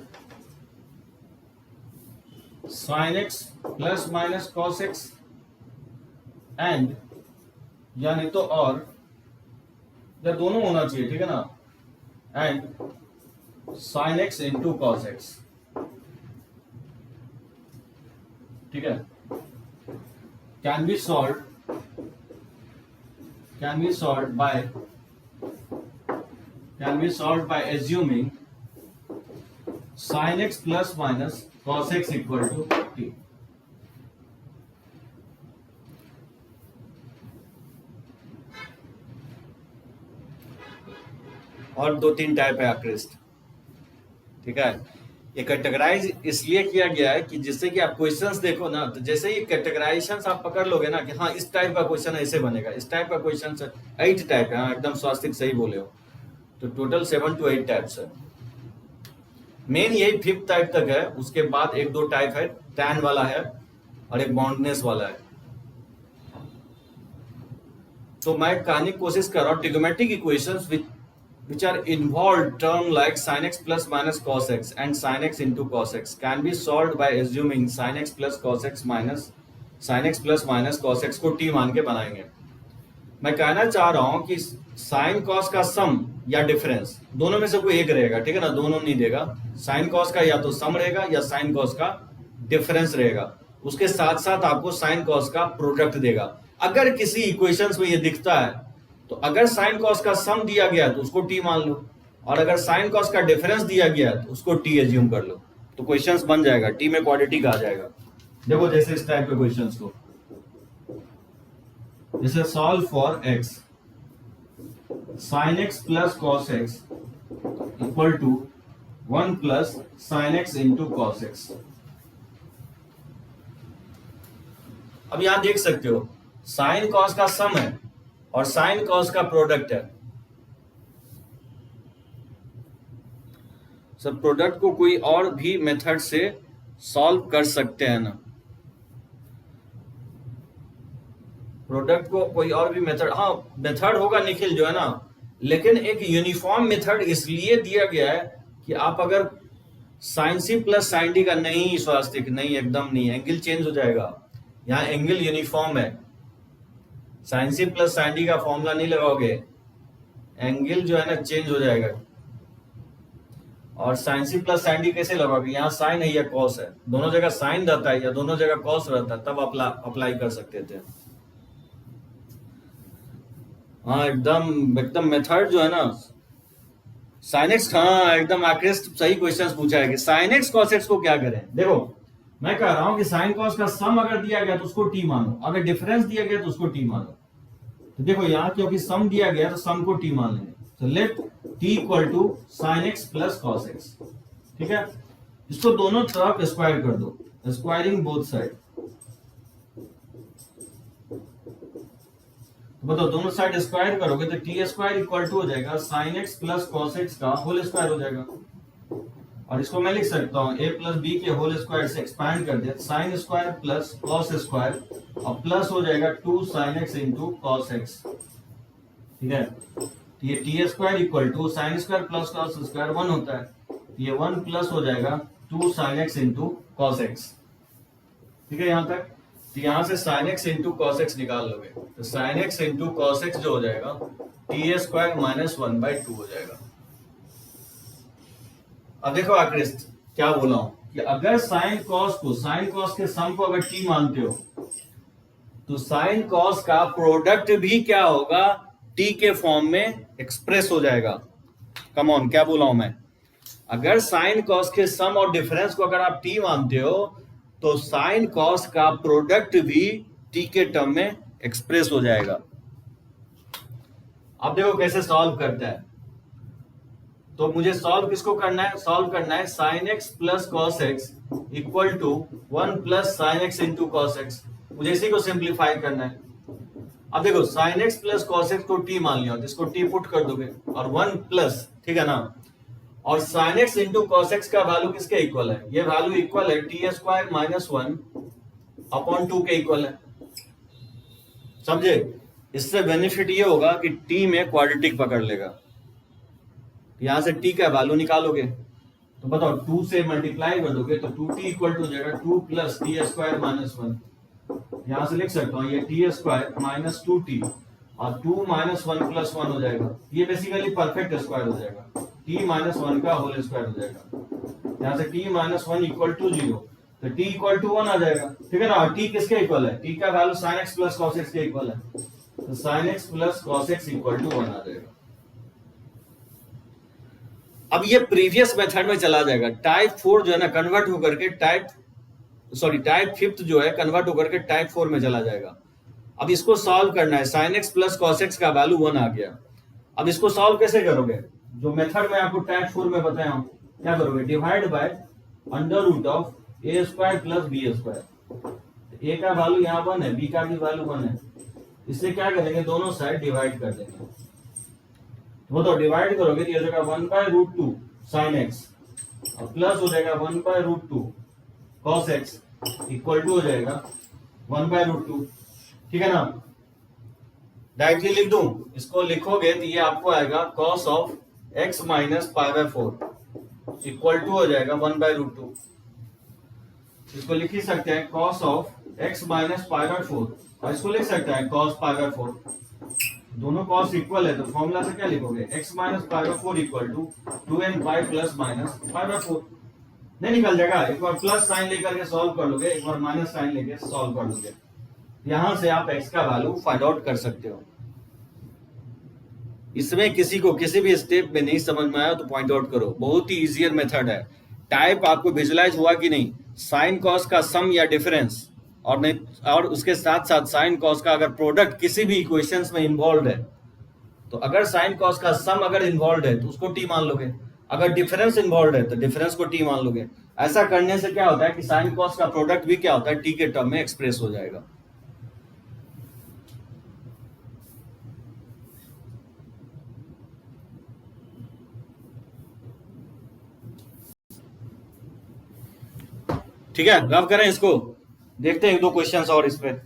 sin x plus minus cos x and, या नहीं तो और, या दोनों होना चाहिए, ठीक है ना, and sin x into cos x, ठीक है, can be solved by assuming sin x plus minus cos x equal to t। और दो तीन टाइप है आकृष्ट, ठीक है। ये कैटेगराइज इसलिए किया गया है कि जिससे कि आप क्वेश्चंस देखो ना, तो जैसे ये कैटेगराइजेशंस आप पकड़ लोगे ना कि हाँ इस टाइप का क्वेश्चन ऐसे बनेगा, इस टाइप का क्वेश्चन 8 टाइप है। हाँ एकदम स्वास्तिक सही बोले हो, तो टोटल 7 to 8 टाइप्स है। मेन यही 5th टाइप तक है, उसके बाद एक दो टाइप है, टैन वाला है और एक बाउंडनेस वाला है। तो मैं कहने की कोशिश कर रहा हूँ trigonometric equations which are involved term like sin x plus minus cos x and sin x into cos x can be solved by assuming sin x plus cos x minus sin x plus minus cos x को t मान के बनाएंगे। मैं कहना चाह रहा हूं कि sin cos का सम या डिफरेंस दोनों में से कोई एक रहेगा, ठीक है ना, दोनों नहीं देगा। sin cos का या तो सम रहेगा या sin cos का डिफरेंस रहेगा, उसके साथ साथ आपको sin cos का प्रोडक्ट देगा। अगर किसी इक्वेशंस में ये दिखता है तो अगर साइन कॉस का सम दिया गया है तो उसको टी मान लो, और अगर साइन कॉस का डिफरेंस दिया गया है तो उसको टी एज्यूम कर लो, तो क्वेश्चंस बन जाएगा, टी में क्वाड्रेटिक आ जाएगा। देखो जैसे इस टाइप के क्वेश्चंस को, जैसे solve for x sine x plus cos x equal to 1 plus sine x into cos x. अब यहां देख सकते हो साइन कॉस का सम है और साइन कॉस का प्रोडक्ट है। सब प्रोडक्ट को कोई और भी मेथड से सॉल्व कर सकते हैं ना, प्रोडक्ट को कोई और भी मेथड, हाँ मेथड होगा निखिल जो है ना, लेकिन एक यूनिफॉर्म मेथड इसलिए दिया गया है कि आप अगर sine c plus sine d का नहीं, स्वास्तिक नहीं, एकदम नहीं, एंगल चेंज हो जाएगा। यहाँ एंगल यूनिफॉर्म है, sine c plus sine d का फॉर्मूला नहीं लगाओगे, एंगल जो है ना चेंज हो जाएगा। और sine c plus sine d कैसे लगाओगे, यहाँ साइन है या कॉस है, दोनों जगह साइन रहता है या दोनों जगह कॉस रहता है, तब अप्लाई कर सकते थे। हाँ एकदम मेथड जो है ना, साइन एक्स, हाँ एकदम आकृष्ट सही क्वेश्चन पूछा है कि साइन एक्स कॉस एक्स को क्या करें। देखो मैं कह रहा हूं कि साइन कॉस का सम अगर दिया गया तो उसको टी मानो, अगर डिफरेंस दिया गया तो उसको टी मानो। तो देखो यहाँ क्योंकि सम दिया गया तो सम को टी मान लेंगे, तो let t equal to sine x plus cos x, ठीक है। इसको दोनों तरफ स्क्वायर कर दो, स्क्वायरिंग बोथ साइड। तो बताओ दोनों साइड स्क्वायर करोगे तो टी स्क्वायर इक्वल टू हो जाएगा sine x plus cos x का होल स्क्वायर हो जाएगा। और इसको मैं लिख सकता हूं ए प्लस बी के होल स्क्वायर से एक्सपैंड कर दिया, sine square plus cos square और प्लस हो जाएगा 2 sine x into cos x, ठीक है। ये t square equal to sine square plus cos square 1 होता है, ये 1 प्लस हो जाएगा 2 sine x into cos x. ठीक है यहां तक। तो यहां से sine x into cos x निकाल लोगे तो sine x into cos x जो हो जाएगा टी ए स्क्वायर माइनस 1/2 हो जाएगा। अब देखो आकृष्ट क्या बोला हूं कि अगर साइन कॉस के सम को अगर टी मानते हो तो साइन कॉस का प्रोडक्ट भी क्या होगा, टी के फॉर्म में एक्सप्रेस हो जाएगा। कम ऑन, क्या बोला हूं मैं? अगर साइन कॉस के सम और डिफरेंस को अगर आप टी मानते हो तो साइन कॉस का प्रोडक्ट भी टी के टर्म में एक्सप्रेस हो जाएगा। अब देखो कैसे सॉल्व करता है। तो मुझे सॉल्व किसको करना है? सॉल्व करना है sine x plus cos x equal to 1 plus sine x into cos x. मुझे इसी को सिंप्लीफाई करना है। अब देखो sine x plus cos x को टी मान लिया, इसको टी पुट कर दोगे और 1 प्लस, ठीक है ना। और sign x into cos x का वैल्यू किसके इक्वल है? ये वैल्यू इक्वल है टी स्क्वायर माइनस 1 अपॉन 2 के इक्वल है। समझे? इससे बेनिफिट ये होगा कि टी में क्वाड्रेटिक पकड़ लेगा। यहां से टी का वैल्यू निकालोगे तो बताओ 2 से मल्टीप्लाई कर दोगे तो 2t इक्वल टू हो जाएगा 2 प्लस टी स्क्वायर माइनस 1। यहां से लिख सकता हूं ये टी स्क्वायर माइनस 2t और 2 माइनस 1 प्लस 1 हो जाएगा। ये बेसिकली परफेक्ट स्क्वायर हो जाएगा, t माइनस 1 का होल स्क्वायर हो जाएगा। यहां से t माइनस 1 इक्वल टू 0 तो t इक्वल टू 1 आ जाएगा। ठीक है ना। और t किसके इक्वल है? t का value sin x plus cos x के इक्वल है, तो sin x plus cos x equal to 1 आ जाएगा। अब ये प्रीवियस मेथड में चला जाएगा। टाइप 4 जो है ना कन्वर्ट होकर के टाइप 5 जो है कन्वर्ट होकर के टाइप 4 में चला जाएगा। अब इसको सॉल्व करना है। sin x plus cos x का वैल्यू 1 आ गया। अब इसको सॉल्व कैसे करोगे? जो मेथड में आपको टाइप 4 में बताया हूं, क्या करोगे? Divide by under root of a square plus b square. A का वैल्यू यहाँ 1 है, बी का भी वैल्यू 1 है। इससे क्या करेंगे? दोनों साइड डिवाइड कर देंगे। वो तो डिवाइड करोगे तो ये हो जाएगा 1/√2 sin x और प्लस हो जाएगा 1/√2 cos x इक्वल टू हो जाएगा 1/√2। ठीक है ना। डायरेक्टली लिख दूं? इसको लिखोगे तो ये आपको आएगा cos of x minus π/4 equal to हो जाएगा 1/√2। इसको लिख ही सकते हैं cos ऑफ x माइनस π/4 और इसको लिख सकते हैं cos π/4। दोनों cos इक्वल है तो फॉर्मूला से क्या लिखोगे? x minus π/4 equal to 2n pi plus minus π/4। नहीं निकल जाएगा। एक बार प्लस साइन लेकर के सॉल्व कर लोगे, एक बार माइनस साइन लेके सॉल्व कर लोगे। यहां से आप x का वैल्यू फाइंड आउट कर सकते हो। इसमें किसी को किसी भी स्टेप में नहीं समझ में आया तो पॉइंट आउट करो। बहुत ही इजियर मेथड है। टाइप आपको विजुलाइज हुआ कि नहीं? साइन कॉस का सम या डिफरेंस और नहीं, और उसके साथ साथ साइन कॉस का अगर प्रोडक्ट किसी भी इक्वेशंस में इन्वॉल्व है तो अगर साइन कॉस का सम अगर इन्वॉल्व है तो उसको टी मान लोगे, अगर डिफरेंस इन्वॉल्व है तो डिफरेंस को टी मान लोगे। ऐसा करने से क्या होता है कि साइन कॉस का प्रोडक्ट भी क्या होता है? टी के टर्म में एक्सप्रेस हो जाएगा। ठीक है, रब करें इसको, देखते हैं 1-2 क्वेश्चंस और इस पे।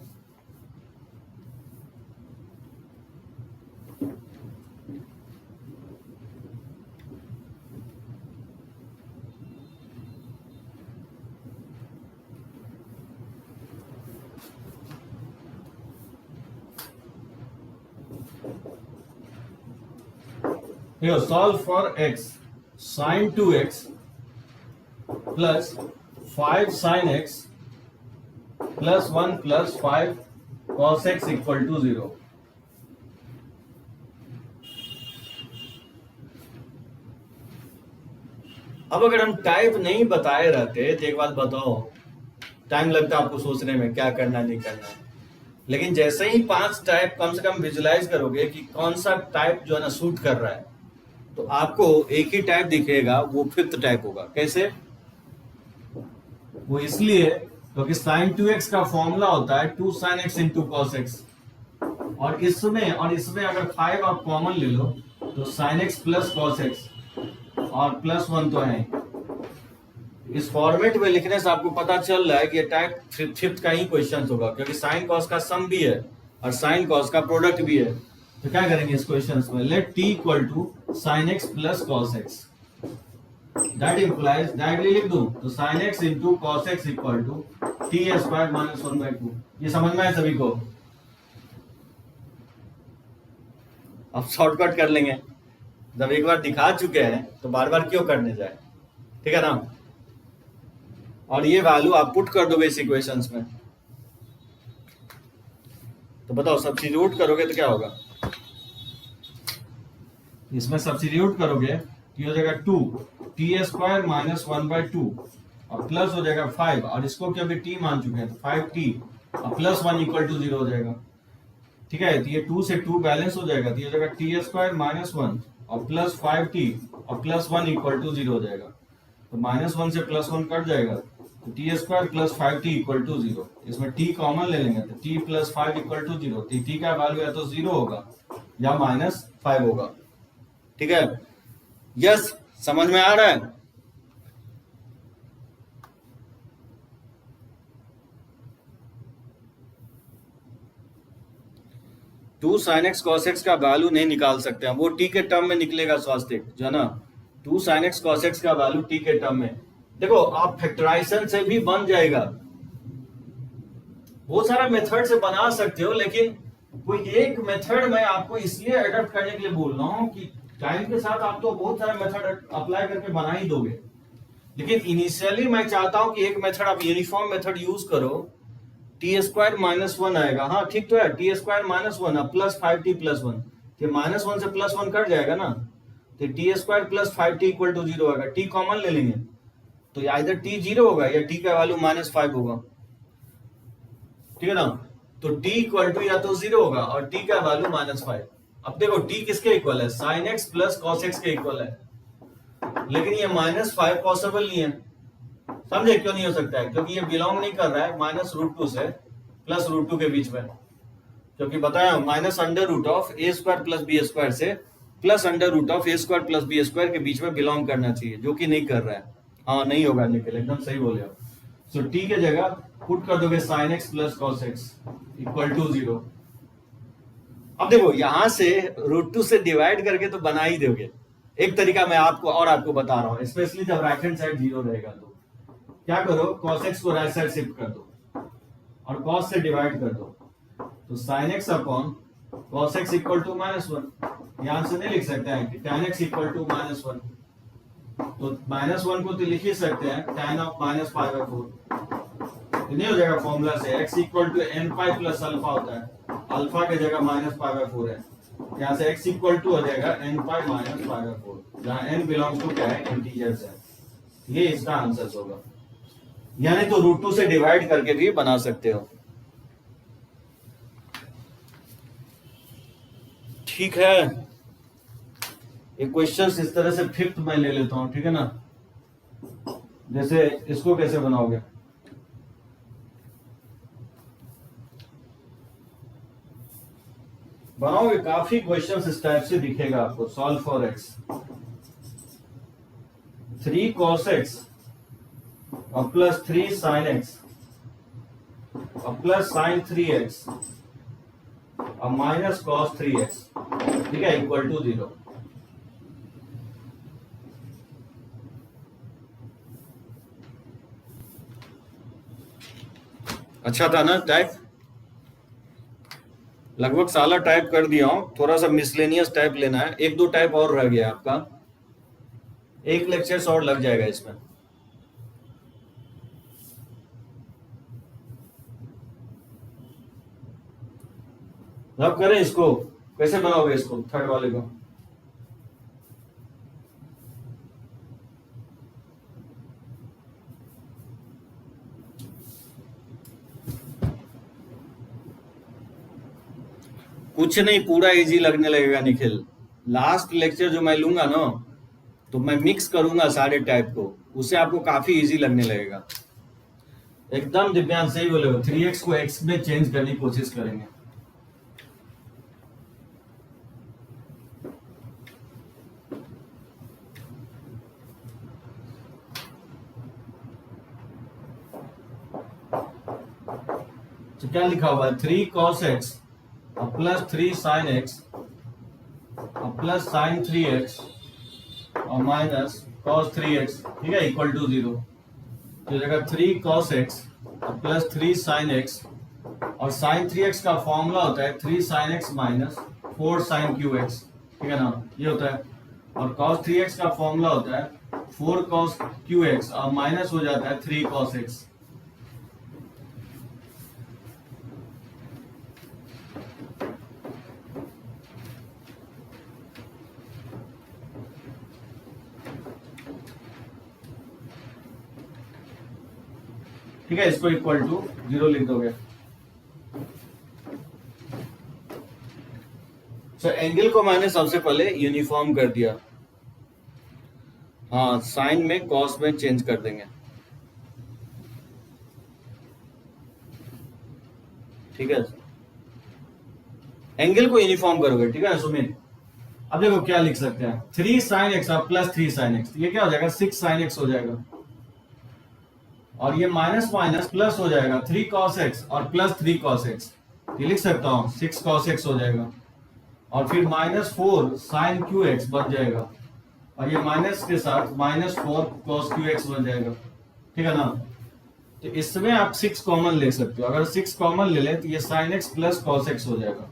Here, solve for x sin 2x plus 5 sin x plus 1 plus 5 cos x equal to 0। अब अगर हम टाइप नहीं बताए रहते तो एक बात बताओ, टाइम लगता आपको सोचने में क्या करना नहीं करना है। लेकिन जैसे ही 5 टाइप कम से कम विजुलाइज करोगे कि कौन सा टाइप जो है ना सूट कर रहा है, तो आपको एक ही टाइप दिखेगा, वो 5th टाइप होगा। कैसे? वो इसलिए क्योंकि sin 2x का फॉर्मूला होता है 2 sin x into cos x और इसमें अगर 5 आप कॉमन ले लो तो sin x plus cos x और प्लस 1 तो है। इस फॉर्मेट में लिखने से आपको पता चल रहा है कि ये टाइप 5th का ही क्वेश्चन होगा, क्योंकि sin cos का सम भी है और sin cos का प्रोडक्ट भी है। तो क्या करेंगे इस क्वेश्चन में? Let t equal to sin x plus cos x। That implies directly लिख दूं तो sin x into cos x equal to t square minus 1/2। ये समझ में आया सभी को? अब शॉर्टकट कर लेंगे, जब एक बार दिखा चुके हैं तो बार बार क्यों करने जाए, ठीक है ना। और ये वैल्यू आप पुट कर दोगे इस इक्वेशंस में, तो बताओ सब्स्टिट्यूट करोगे तो क्या होगा? इसमें सब्स्टिट्यूट करोगे तो हो जाएगा 2 टी स्क्वायर माइनस 1/2 और प्लस हो जाएगा 5, और इसको क्या अभी टी मान चुके हैं तो 5t और प्लस 1 इक्वल टू 0 हो जाएगा, ठीक है। तो ये 2 से 2 बैलेंस हो जाएगा, तो ये हो जाएगा टी स्क्वायर माइनस 1 और प्लस 5t और प्लस 1 इक्वल टू 0 हो जाएगा। तो माइनस 1 से प्लस 1 कट जाएगा, तो t square plus 5t equal to 0। इसमें t कॉमन ले लेंगे तो t प्लस 5 इक्वल टू 0। तो t का वैल्यू या तो 0 होगा या -5 होगा, ठीक है। यस, समझ में आ रहा है? Two sine x cos x का वैल्यू नहीं निकाल सकते हम, वो टी के टर्म में निकलेगा स्वास्तिक, जो है ना। Two sine x cos x का वैल्यू टी के टर्म में, देखो आप फैक्टराइजेशन से भी बन जाएगा, बहुत सारा मेथड से बना सकते हो, लेकिन कोई एक मेथड मैं आपको इसलिए अडॉप्ट करने के लिए बोल रहा हूँ कि टाइम के साथ आप तो बहुत सारे मेथड अप्लाई करके बना ही दोगे, लेकिन इनिशियली मैं चाहता हूं कि एक मेथड आप यूनिफॉर्म मेथड यूज करो। टी स्क्वायर माइनस 1 आएगा, हाँ ठीक तो है, T square minus 1 plus 5t plus 1, तो माइनस 1 से प्लस 1 कट जाएगा ना, तो t square plus 5t equal to 0 आएगा। टी कॉमन ले लेंगे तो इधर टी 0 होगा या टी का वैल्यू -5 होगा, ठीक है ना। तो टी इक्वल टू या तो 0 होगा और टी का वैल्यू -5। अब देखो टी किसके इक्वल है? Sine x plus cos x के इक्वल है, लेकिन ये -5 पॉसिबल नहीं है। समझे क्यों नहीं हो सकता है? क्योंकि ये बिलोंग नहीं कर रहा है -√2 से +√2 के बीच में, क्योंकि बताया minus under root of a square plus b square से plus under root of a square plus b square के बीच में बिलोंग करना चाहिए, जो कि नहीं कर रहा है। हाँ नहीं होगा निकल, एकदम सही बोले आप। सो टी के जगह पुट कर दोगे sine x plus cos x equal to 0। अब देखो यहां से √2 से डिवाइड करके तो बना ही दोगे। एक तरीका मैं आपको बता रहा हूँ, स्पेशली जब राइट हैंड साइड 0 रहेगा तो क्या करो, cos x को राइट साइड शिफ्ट कर दो और cos से डिवाइड कर दो, तो sin x upon cos x equal to -1। यहां से नहीं लिख सकते हैं कि tan x इक्वल टू -1, तो -1 को तो लिख ही सकते हैं tan ऑफ -π/4, तो नहीं हो जाएगा फॉर्मूला से x equal to n π plus alpha होता है, अल्फा के जगह -π/4 है, यहाँ से x इक्वल टू हो जाएगा n π -π/4, जहाँ n बिलोंग्स टू क्या है, इंटीजर्स है। ये इसका आंसर होगा, यानी तो √2 से डिवाइड करके भी बना सकते हो, ठीक है। एक क्वेश्चन इस तरह से फिफ्थ मैं ले लेता हूं, ठीक है ना। जैसे इसको कैसे बनाओगे, बनाओगे काफी क्वेश्चन इस टाइप से दिखेगा आपको। Solve for x 3 cos x और प्लस 3 sin x और प्लस sin 3x और माइनस cos 3x, ठीक है, इक्वल टू 0। अच्छा था ना टाइप? लगभग सारा टाइप कर दिया हूं, थोड़ा सा मिसलेनियस टाइप लेना है, 1-2 टाइप और रह गया आपका, एक लेक्चर और लग जाएगा इसमें। अब करें इसको, कैसे बनाओगे इसको थर्ड वाले को? कुछ नहीं, पूरा इजी लगने लगेगा निखिल। लास्ट लेक्चर जो मैं लूंगा ना, तो मैं मिक्स करूंगा सारे टाइप को, उससे आपको काफी इजी लगने लगेगा। एकदम दिव्यांश सही बोले हो, 3x को x में चेंज करने की कोशिश करेंगे। तो क्या लिखा हुआ है, 3 cos x और प्लस 3 sin x और प्लस sin 3x और माइनस cos 3x, ठीक है, इक्वल टू 0। तो जगह 3 cos x plus 3 sin x, और sin 3x का फॉर्मूला होता है 3 sin x minus 4 sin qx, ठीक है ना, ये होता है। और cos 3x का फॉर्मूला होता है 4 cos qx और माइनस हो जाता है 3 cos x। ठीक है, इसको इक्वल टू 0 लिख दोगे। तो एंगल को मैंने सबसे पहले यूनिफॉर्म कर दिया। हाँ, साइन में कॉस में चेंज कर देंगे, ठीक है। एंगल को यूनिफॉर्म करोगे, ठीक है सुमित। अब देखो क्या लिख सकते हैं, 3 sin x और प्लस 3 sin x, ये क्या हो जाएगा 6 sin x हो जाएगा, और ये माइनस माइनस प्लस हो जाएगा 3 cos x और प्लस 3 cos x, ये लिख सकता हूँ 6 cos x हो जाएगा, और फिर माइनस 4 sin qx बन जाएगा, और ये माइनस के साथ माइनस 4 cos qx बन जाएगा, ठीक है ना। तो इसमें आप 6 कॉमन ले सकते हो, अगर 6 कॉमन ले लें तो ये sin x plus cos x हो जाएगा,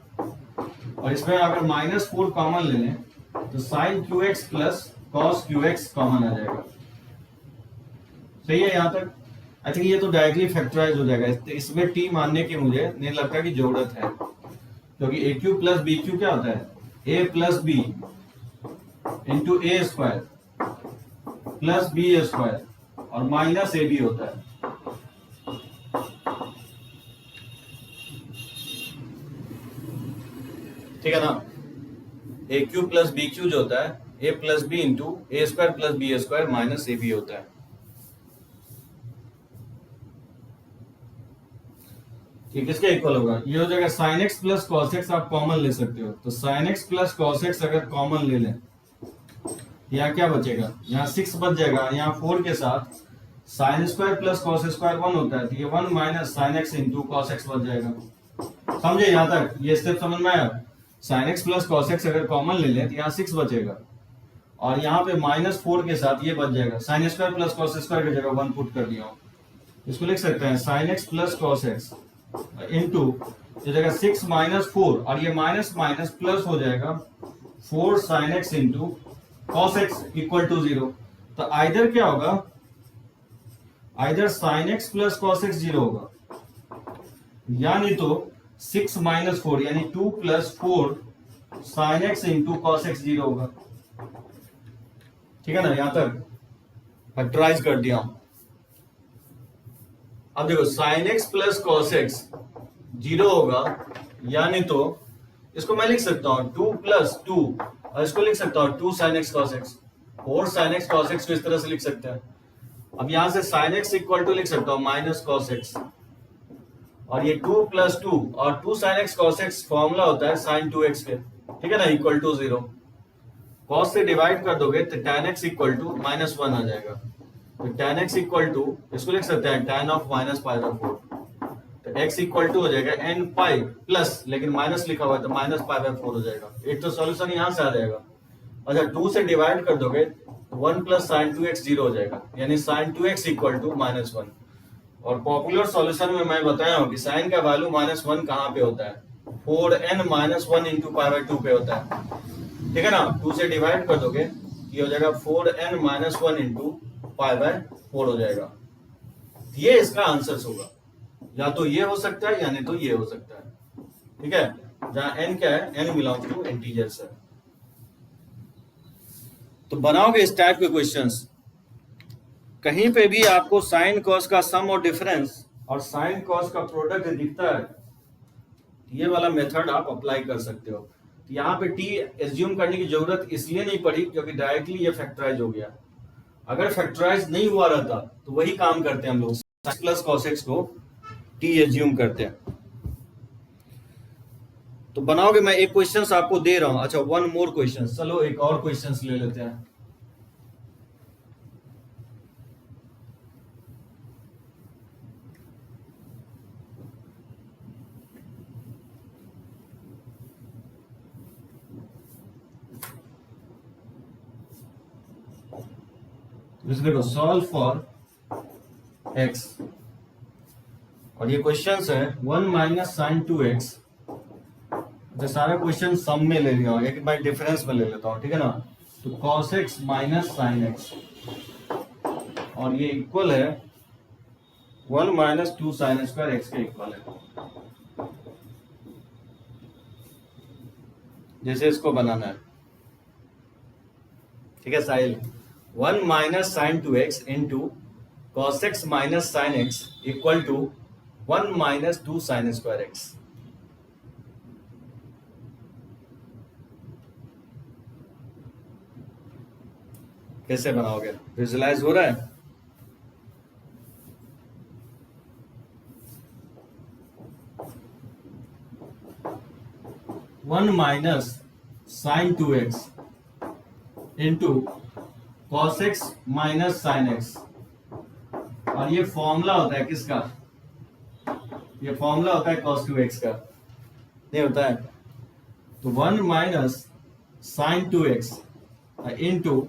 और इसमें अगर माइनस 4 कॉमन ले लें तो sin qx plus cos qx common आ जाएगा। सही है यहाँ तक। आई थिंक ये तो डायरेक्टली फैक्टराइज हो जाएगा, इसमें t मानने की मुझे नहीं लगता कि जरूरत है, क्योंकि a cube plus b cube क्या होता है, a plus b into a square plus b square और माइनस ए बी होता है। ठीक है ना, a cube plus b cube जो होता है a plus b into a square plus b square minus a b होता है। ये किसके इक्वल होगा, ये हो जाएगा sin x plus cos x, आप कॉमन ले सकते हो, तो sin x plus cos x अगर कॉमन ले लें, यहाँ क्या बचेगा, यहाँ 6 बच जाएगा, यहाँ 4 के साथ sin square plus cos square 1 होता है, तो ये 1 minus sin x into cos x बच जाएगा। समझे यहाँ तक, ये स्टेप समझ में आया। sin x plus cos x अगर कॉमन ले लें तो यहाँ 6 बचेगा, और यहाँ पे माइनस 4 के साथ ये बच जाएगा, sin square plus cos square की जगह 1 पुट कर दिया हूँ, इसको लिख सकते हैं sin x plus cos x into ये जगह 6 माइनस 4, और ये माइनस माइनस प्लस हो जाएगा 4 sin x into cos x equal to 0। तो आइदर क्या होगा, either sin x plus cos x 0 होगा, यानी तो 6 माइनस 4 यानी 2 plus 4 sin x into cos x 0 होगा। ठीक है ना, यहां तक फैक्टराइज कर दिया हूं। अब देखो sin x plus cos x 0 होगा, यानी तो इसको मैं लिख सकता हूं 2 प्लस 2, और इसको लिख सकता हूं 2 sin x cos x, 4 sin x cos x को इस तरह से लिख सकते हैं। अब यहां से sin x इक्वल टू लिख सकता हूं माइनस cos x, और ये 2 प्लस 2 और 2 sin x cos x formula होता है sin 2x के, ठीक है ना, इक्वल टू 0। cos से डिवाइड कर दोगे तो tan x equal to minus 1 आ जाएगा, तो tan x इक्वल टू इसको लिख सकते हैं tan of minus pi by 4, तो x इक्वल टू हो जाएगा n पाई प्लस, लेकिन माइनस लिखा हुआ है तो माइनस पाई बाय 4 हो जाएगा। एक तो सॉल्यूशन यहां से आ जाएगा, और जब 2 से डिवाइड कर दोगे 1 प्लस sin 2x 0 हो जाएगा, यानी sin 2x equal to minus 1। और पॉपुलर सॉल्यूशन में मैं बताया हूं कि sin का वैल्यू माइनस 1 कहां पे होता है, 4n minus 1 into pi by 2 पे होता है, ठीक है ना। 2 से डिवाइड कर दोगे ये हो जाएगा 4n minus 1 into pi by 4 हो जाएगा। ये इसका आंसर होगा, या तो ये हो सकता है या नहीं तो ये हो सकता है, ठीक है, जहां n क्या है, n बिलोंग्स टू इंटीजर्स है। तो बनाओगे इस टाइप के क्वेश्चंस, कहीं पे भी आपको साइन कॉस का सम और डिफरेंस और साइन कॉस का प्रोडक्ट दिखता है, ये वाला मेथड आप अप्लाई कर सकते हो। तो यहाँ पे टी एज्यूम करने की जरूरत इसलिए नहीं पड़ी क्योंकि डायरेक्टली ये फैक्टराइज हो गया। अगर फैक्टराइज नहीं हुआ रहता तो वही काम करते हैं हम लोग, प्लस कॉस एक्स को टी एज्यूम करते हैं। तो बनाओगे, मैं एक क्वेश्चंस आपको दे रहा हूं। अच्छा, वन मोर क्वेश्चन, चलो एक और क्वेश्चंस ले लेते हैं। जैसे देखो सॉल्व फॉर एक्स, और ये क्वेश्चन है 1 माइनस साइन 2x। तो सारा क्वेश्चन सम में ले लिया हूँ, एक बार डिफरेंस में ले लेता हूँ, ठीक है ना। तो cos x minus sine x, और ये इक्वल है 1 माइनस 2 साइन स्क्वायर एक्स के इक्वल है। जैसे इसको बनाना है, ठीक है Sahil. 1 minus sine 2x into cos x minus sine x equal to 1 minus 2 sine square x. कैसे बनाओगे, विजुलाइज हो रहा है? One minus sine 2x into cos x minus sine x, और ये फॉर्मूला होता है किसका? ये फॉर्मूला होता है cos 2x का, नहीं होता है? तो 1 minus sine 2x into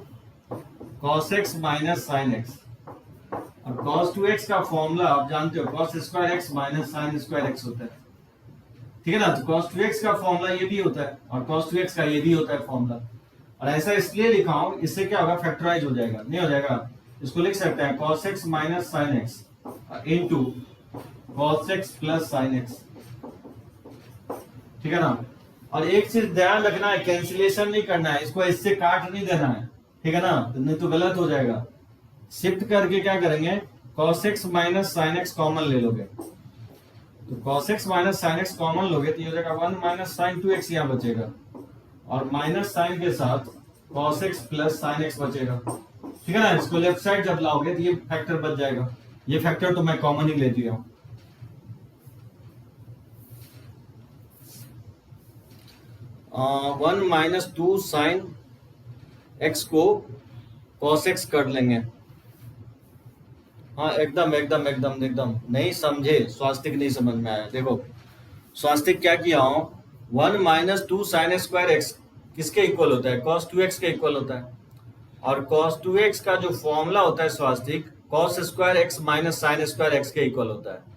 cos x minus sine x, और cos 2x का फॉर्मूला आप जानते हो, cos square x minus sine square x होता है, ठीक है ना। तो cos 2x का फॉर्मूला ये भी होता है, और cos 2x का ये भी होता है फॉर्मूला। और ऐसा इसलिए लिखा हूं, इससे क्या होगा, फैक्टराइज हो जाएगा, नहीं हो जाएगा? इसको लिख सकते हैं cos x minus sine x into cos x plus sine x, ठीक है ना। और एक चीज ध्यान रखना है, कैंसिलेशन नहीं करना है, इसको इससे काट नहीं देना है, ठीक है ना, नहीं तो गलत हो जाएगा। शिफ्ट करके क्या करेंगे, cos x minus sine x common ले लोगे, तो cos x minus sine x common लोगे तो ये हो जाएगा 1 माइनस साइन 2x यहाँ बचेगा, और माइनस साइन के साथ cos x plus sine x बचेगा, ठीक है ना। इसको लेफ्ट साइड जब लाओगे तो ये फैक्टर बच जाएगा, ये फैक्टर तो मैं कॉमन ही ले दिया हूं। 1 माइनस 2 साइन x को cos x कर लेंगे। हाँ एकदम एकदम एकदम एकदम नहीं समझे, स्वास्तिक नहीं समझ में आया। देखो स्वास्तिक क्या किया हूं, 1 माइनस 2 साइन स्क्वायर एक्स किसके इक्वल होता है, cos 2x के इक्वल होता है, और cos 2x का जो फॉर्मूला होता है Swastik, cos square x minus sine square x के इक्वल होता है।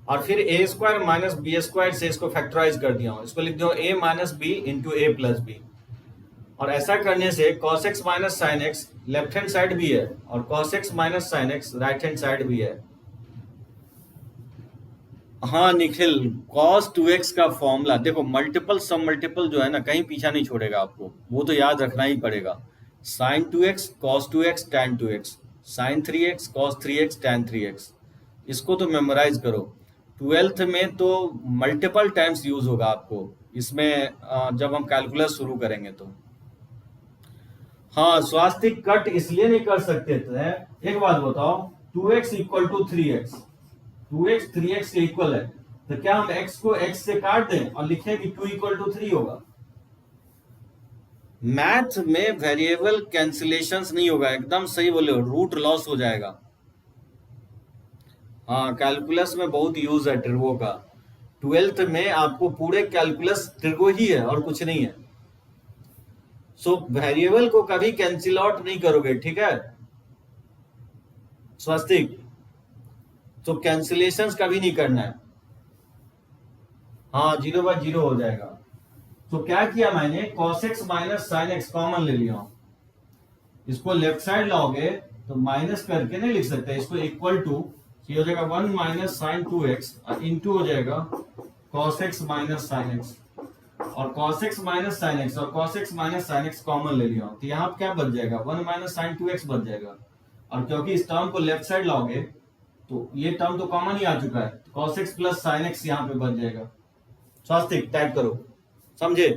और फिर a square minus b square से इसको फैक्टराइज कर दिया हूं, इसको लिख दो a minus b into a plus b. और ऐसा करने से cos x minus sine x left hand side भी है, और cos x minus sine x right hand side भी है। हाँ निखिल, cos 2x का फॉर्मूला देखो, मल्टीपल सब मल्टीपल जो है ना, कहीं पीछा नहीं छोड़ेगा आपको, वो तो याद रखना ही पड़ेगा। sin 2x cos 2x tan 2x, sin 3x cos 3x tan 3x, इसको तो मेमोराइज करो। 12th में तो मल्टीपल टाइम्स यूज होगा आपको इसमें, जब हम कैलकुलस शुरू करेंगे तो। हाँ स्वास्तिक कट इसलिए नहीं कर सकते थे, एक बात बताओ, 2x equal to 3x, 2x 3x के इक्वल है, तो क्या हम x को x से काट दें और लिखें कि 2 इक्वल टू 3 होगा? मैथ में वेरिएबल कैंसिलेशंस नहीं होगा, एकदम सही बोले हो, रूट लॉस हो जाएगा। हाँ कैलकुलस में बहुत यूज है ट्रिगो का, 12th में आपको पूरे कैलकुलस ट्रिगो ही है और कुछ नहीं है। सो वेरिएबल को कभी कैंसिल आउट नहीं करोगे, ठीक है स्वास्तिक, तो कैंसिलेशंस कभी नहीं करना है। हाँ 0/0 हो जाएगा। तो क्या किया मैंने, cos x minus sine x common ले लिया, इसको लेफ्ट साइड लाओगे तो माइनस करके नहीं लिख सकते, इसको इक्वल टू हो जाएगा 1 माइनस साइन 2x इंटू हो जाएगा cos x minus sine x, और cos x minus sine x और cos x minus sine x common ले लिया, तो यहाँ क्या बच जाएगा, 1 माइनस साइन 2x बच जाएगा। और क्योंकि इस टर्म को लेफ्ट साइड लाओगे तो ये टर्म तो कॉमन ही आ चुका है, तो cos x plus sine x यहाँ पे बच जाएगा। स्वास्तिक टाइप करो, समझे?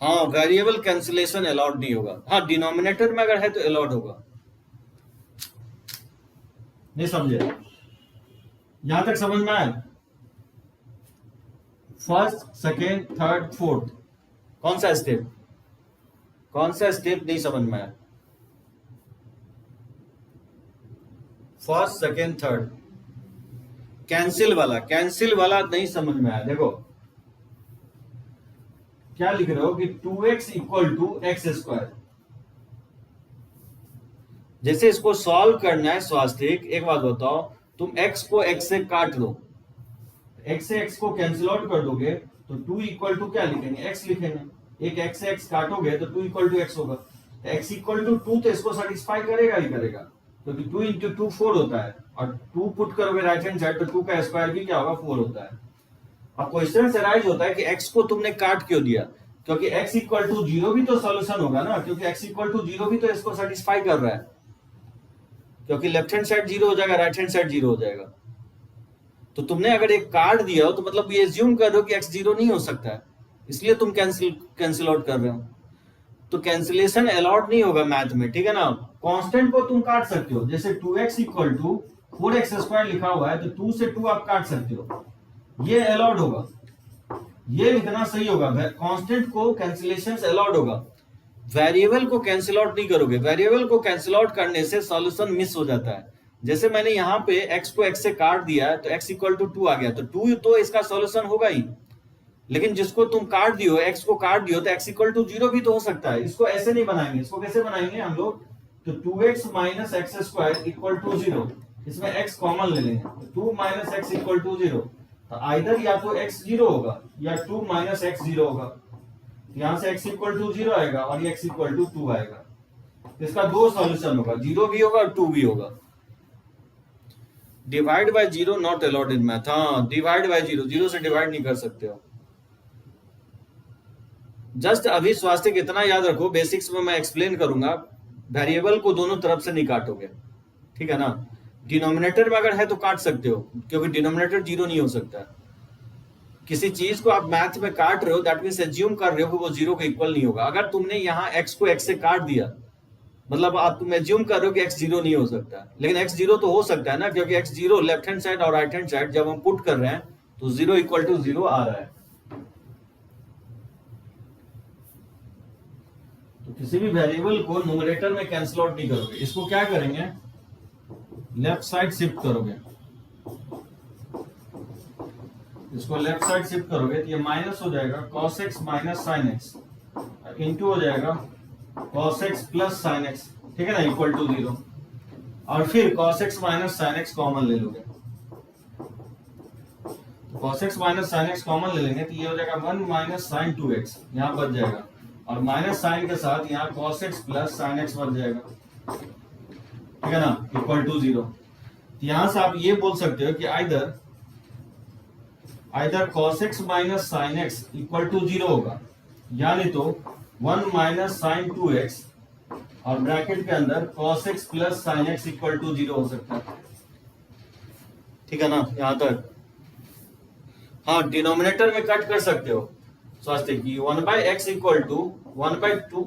हाँ वेरिएबल कैंसिलेशन अलाउड नहीं होगा, हाँ डिनोमिनेटर में अगर है तो अलाउड होगा। नहीं समझे? यहां तक समझ में आया? फर्स्ट सेकेंड थर्ड फोर्थ, कौन सा स्टेप, कौन सा स्टेप नहीं समझ में आया? फर्स्ट सेकेंड थर्ड, कैंसिल वाला नहीं समझ में आया। देखो क्या लिख रहे हो कि 2x equal to x square, जैसे इसको सॉल्व करना है स्वास्तिक, एक बात बताओ, तुम x को x से काट दो, x से x को कैंसिल आउट कर दोगे तो 2 इक्वल टू क्या लिखेंगे, x लिखेंगे। एक x से x काटोगे तो 2 इक्वल टू x होगा, तो x इक्वल टू 2 तो इसको सेटिस्फाई करेगा ही करेगा, क्योंकि 2 इंटू 2 4 होता है, और 2 पुट करोगे राइट हैंड साइड तो 2 का स्क्वायर भी क्या होगा, 4 होता है। अब क्वेश्चन से राइज होता है कि x को तुमने काट क्यों दिया, क्योंकि x इक्वल टू 0 भी तो सॉल्यूशन होगा ना, क्योंकि x इक्वल टू 0 भी तो इसको सेटिस्फाई कर रहा है, क्योंकि लेफ्ट हैंड साइड 0 हो जाएगा, राइट हैंड साइड 0 हो जाएगा। तो तुमने अगर एक काट दिया हो तो मतलब ये एज्यूम कर रहे हो कि x 0 नहीं हो सकता है, इसलिए तुम कैंसिल आउट कर रहे हो। तो कैंसिलेशन अलाउड नहीं होगा मैथ में, ठीक है ना। कांस्टेंट को तुम काट सकते हो, जैसे 2x equal to 4x square लिखा हुआ है तो 2 से 2 आप काट सकते हो, ये अलाउड होगा, ये लिखना सही होगा। कांस्टेंट को कैंसिलेशन अलाउड होगा, वेरिएबल को कैंसिल आउट नहीं करोगे, वेरिएबल को कैंसिल आउट करने से सॉल्यूशन मिस हो जाता है। जैसे मैंने यहाँ पे x को x से काट दिया है तो x इक्वल टू 2 आ गया, तो 2 तो इसका सॉल्यूशन होगा ही, लेकिन जिसको तुम काट दियो, x को काट दियो तो x इक्वल टू 0 भी तो हो सकता है। इसको ऐसे नहीं बनाएंगे, इसको कैसे बनाएंगे हम लोग, तो 2x minus x square equal to 0, इसमें x कॉमन ले लेंगे, तो 2 माइनस एक्स इक्वल टू 0, तो आइदर या तो x 0 होगा या 2 माइनस एक्स 0 होगा, यहां से x इक्वल टू 0 आएगा और ये x इक्वल टू 2 आएगा। इसका दो सॉल्यूशन होगा, 0 भी होगा और 2 भी होगा। Divide by 0 not allowed in math, हाँ डिवाइड बाय 0, 0 से डिवाइड नहीं कर सकते हो। जस्ट अभी स्वास्तिक इतना याद रखो, बेसिक्स में मैं एक्सप्लेन करूंगा, वेरिएबल को दोनों तरफ से नहीं काटोगे, ठीक है ना। डिनोमिनेटर में अगर है तो काट सकते हो, क्योंकि डिनोमिनेटर 0 नहीं हो सकता। किसी चीज को आप मैथ में काट रहे हो, दैट मींस एज्यूम कर रहे हो कि वो 0 के इक्वल नहीं होगा। अगर तुमने यहाँ x को x से काट दिया, मतलब आप तुम एज्यूम कर रहे हो कि x 0 नहीं हो सकता, लेकिन x 0 तो हो सकता है ना, क्योंकि x 0 लेफ्ट हैंड साइड और राइट हैंड साइड जब हम पुट कर रहे हैं तो 0 इक्वल टू 0 आ रहा है। तो किसी भी वेरिएबल को न्यूमरेटर में कैंसिल आउट नहीं करोगे, इसको क्या करेंगे, लेफ्ट साइड शिफ्ट करोगे, इसको लेफ्ट साइड शिफ्ट करोगे तो ये माइनस हो जाएगा cos x minus sine x, into हो जाएगा cos x plus sine x, ठीक है ना, इक्वल टू 0, और फिर cos x minus sine x common ले लोगे, तो cos x minus sine x common ले लेंगे तो ये हो जाएगा 1 माइनस साइन 2x, यहाँ बच जाएगा, और माइनस साइन के साथ यहाँ cos x plus sine x बच जाएगा, ठीक है ना, इक्वल टू 0। यहां से आप ये बोल सकते हो कि either cos x minus sine x equal to 0 होगा, यानी तो 1 माइनस साइन 2x और ब्रैकेट के अंदर cos x plus sine x equal to 0 हो सकता है, ठीक है ना, यहां तक। हाँ, डिनोमिनेटर में कट कर सकते हो स्वास्थ्य की, 1 by x equal to 1 by 2,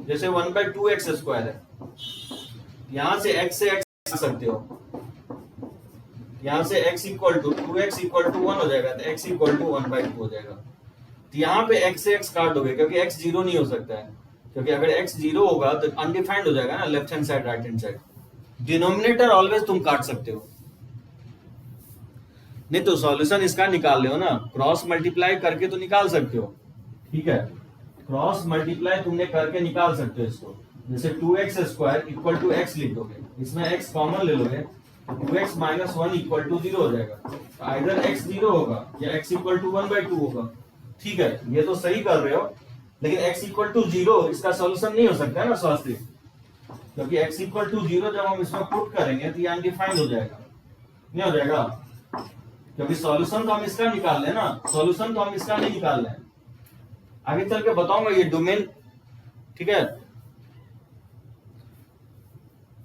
जैसे 1 बाई 2x स्क्वायर है, यहां से x से x कर सकते हो, यहां से x equal to 2x equal to 1 हो जाएगा, तो x इक्वल टू 1 बाई 2 हो जाएगा। तो यहाँ पे x से x काट दोगे, क्योंकि x 0 नहीं हो सकता है, क्योंकि अगर x 0 होगा तो अनडिफाइंड हो जाएगा ना, left hand side right hand side. Denominator always तुम काट सकते हो, नहीं तो सॉल्यूशन इसका निकाल ले हो ना, क्रॉस मल्टीप्लाई करके तो निकाल सकते हो, ठीक है, क्रॉस मल्टीप्लाई तुमने करके निकाल सकते हो इसको, जैसे 2x square equal to x लिख दोगे, इसमें x कॉमन ले लोगे, 2x माइनस 1 इक्वल टू 0 हो जाएगा, आइदर x 0 होगा या x इक्वल टू 1 बाई 2 होगा, ठीक है, ये तो सही कर रहे हो, लेकिन x इक्वल टू 0 इसका सॉल्यूशन नहीं हो सकता है ना स्वास्थ्य, क्योंकि x इक्वल टू 0 जब हम इसमें पुट करेंगे तो ये अनडिफाइंड हो जाएगा, नहीं हो जाएगा, क्योंकि सॉल्यूशन तो हम इसका निकाल लें ना, सॉल्यूशन तो हम इसका नहीं निकाल रहे हैं, आगे चल के बताऊंगा ये डोमेन, ठीक है।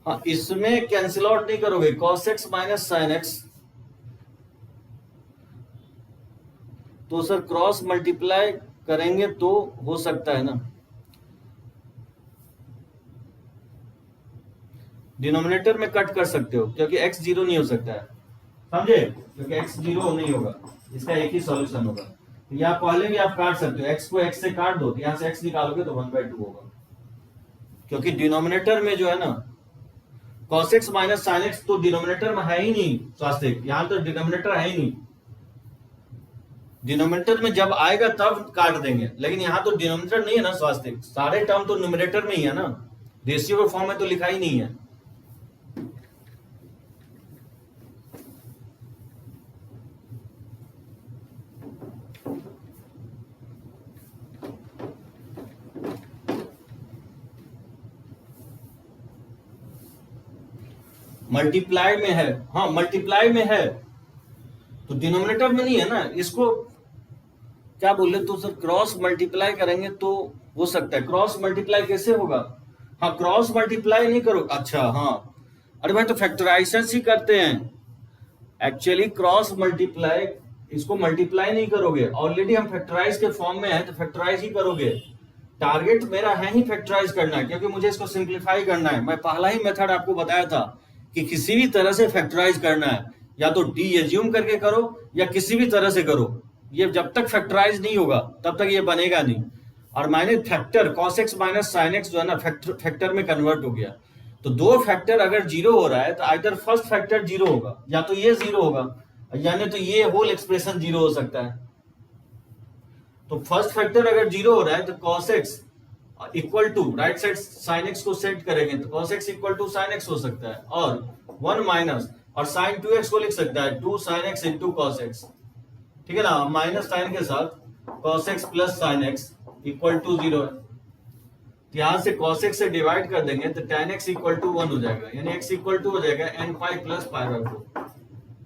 हाँ, इसमें कैंसिल आउट नहीं करोगे, cos x minus sine x, तो सर क्रॉस मल्टीप्लाई करेंगे तो हो सकता है ना, डिनोमिनेटर में कट कर सकते हो, क्योंकि x 0 नहीं हो सकता है, समझे, क्योंकि x 0 नहीं होगा, इसका एक ही सॉल्यूशन होगा। तो या पहले भी आप काट सकते हो, x को x से काट दो, यहां से x निकालोगे तो 1 बाई 2 होगा, क्योंकि डिनोमिनेटर में जो है ना cos x minus sine x तो डिनोमिनेटर में है ही नहीं स्वास्थ्य, यहां तो डिनोमिनेटर है ही नहीं, डिनोमिनेटर में जब आएगा तब काट देंगे, लेकिन यहां तो डिनोमिनेटर नहीं है ना स्वास्थ्य, सारे टर्म तो न्यूमरेटर में ही है ना, रेशियो के फॉर्म में तो लिखा ही नहीं है, मल्टीप्लाई में है, हाँ मल्टीप्लाई में है तो डिनोमिनेटर में नहीं है ना, इसको क्या बोले तो सर क्रॉस मल्टीप्लाई करेंगे तो हो सकता है। क्रॉस मल्टीप्लाई कैसे होगा? हाँ क्रॉस मल्टीप्लाई नहीं करो, अच्छा हाँ, अरे भाई तो फैक्टराइजेशन ही करते हैं एक्चुअली। क्रॉस मल्टीप्लाई, इसको मल्टीप्लाई नहीं करोगे, ऑलरेडी हम फैक्टराइज के फॉर्म में है तो फैक्टराइज ही करोगे। टारगेट मेरा है ही फैक्टराइज करना है, क्योंकि मुझे इसको सिंप्लीफाई करना है। मैं पहला ही मेथड आपको बताया था कि किसी भी तरह से फैक्टराइज करना है, या तो डी एज्यूम करके करो या किसी भी तरह से करो, ये जब तक फैक्टराइज नहीं होगा तब तक ये बनेगा नहीं। और मैंने factor cos x minus sine x जो है ना फैक्टर में कन्वर्ट हो गया। तो दो फैक्टर अगर जीरो हो रहा है तो आइदर फर्स्ट फैक्टर जीरो होगा या तो ये जीरो होगा, यानी तो ये होल एक्सप्रेशन जीरो हो सकता है। तो फर्स्ट फैक्टर अगर जीरो हो रहा है तो cos x equal to right side sine x को सेट करेंगे तो cos x equal to sine x हो सकता है, और 1 माइनस और साइन 2x को लिख सकता है 2 sine x into cos x, ठीक है ना, माइनस साइन के साथ cos x plus sine x equal to 0 है। यहां से cos x से डिवाइड कर देंगे तो tan x इक्वल टू 1 हो जाएगा, यानी x इक्वल टू हो जाएगा n pi plus pi by 4,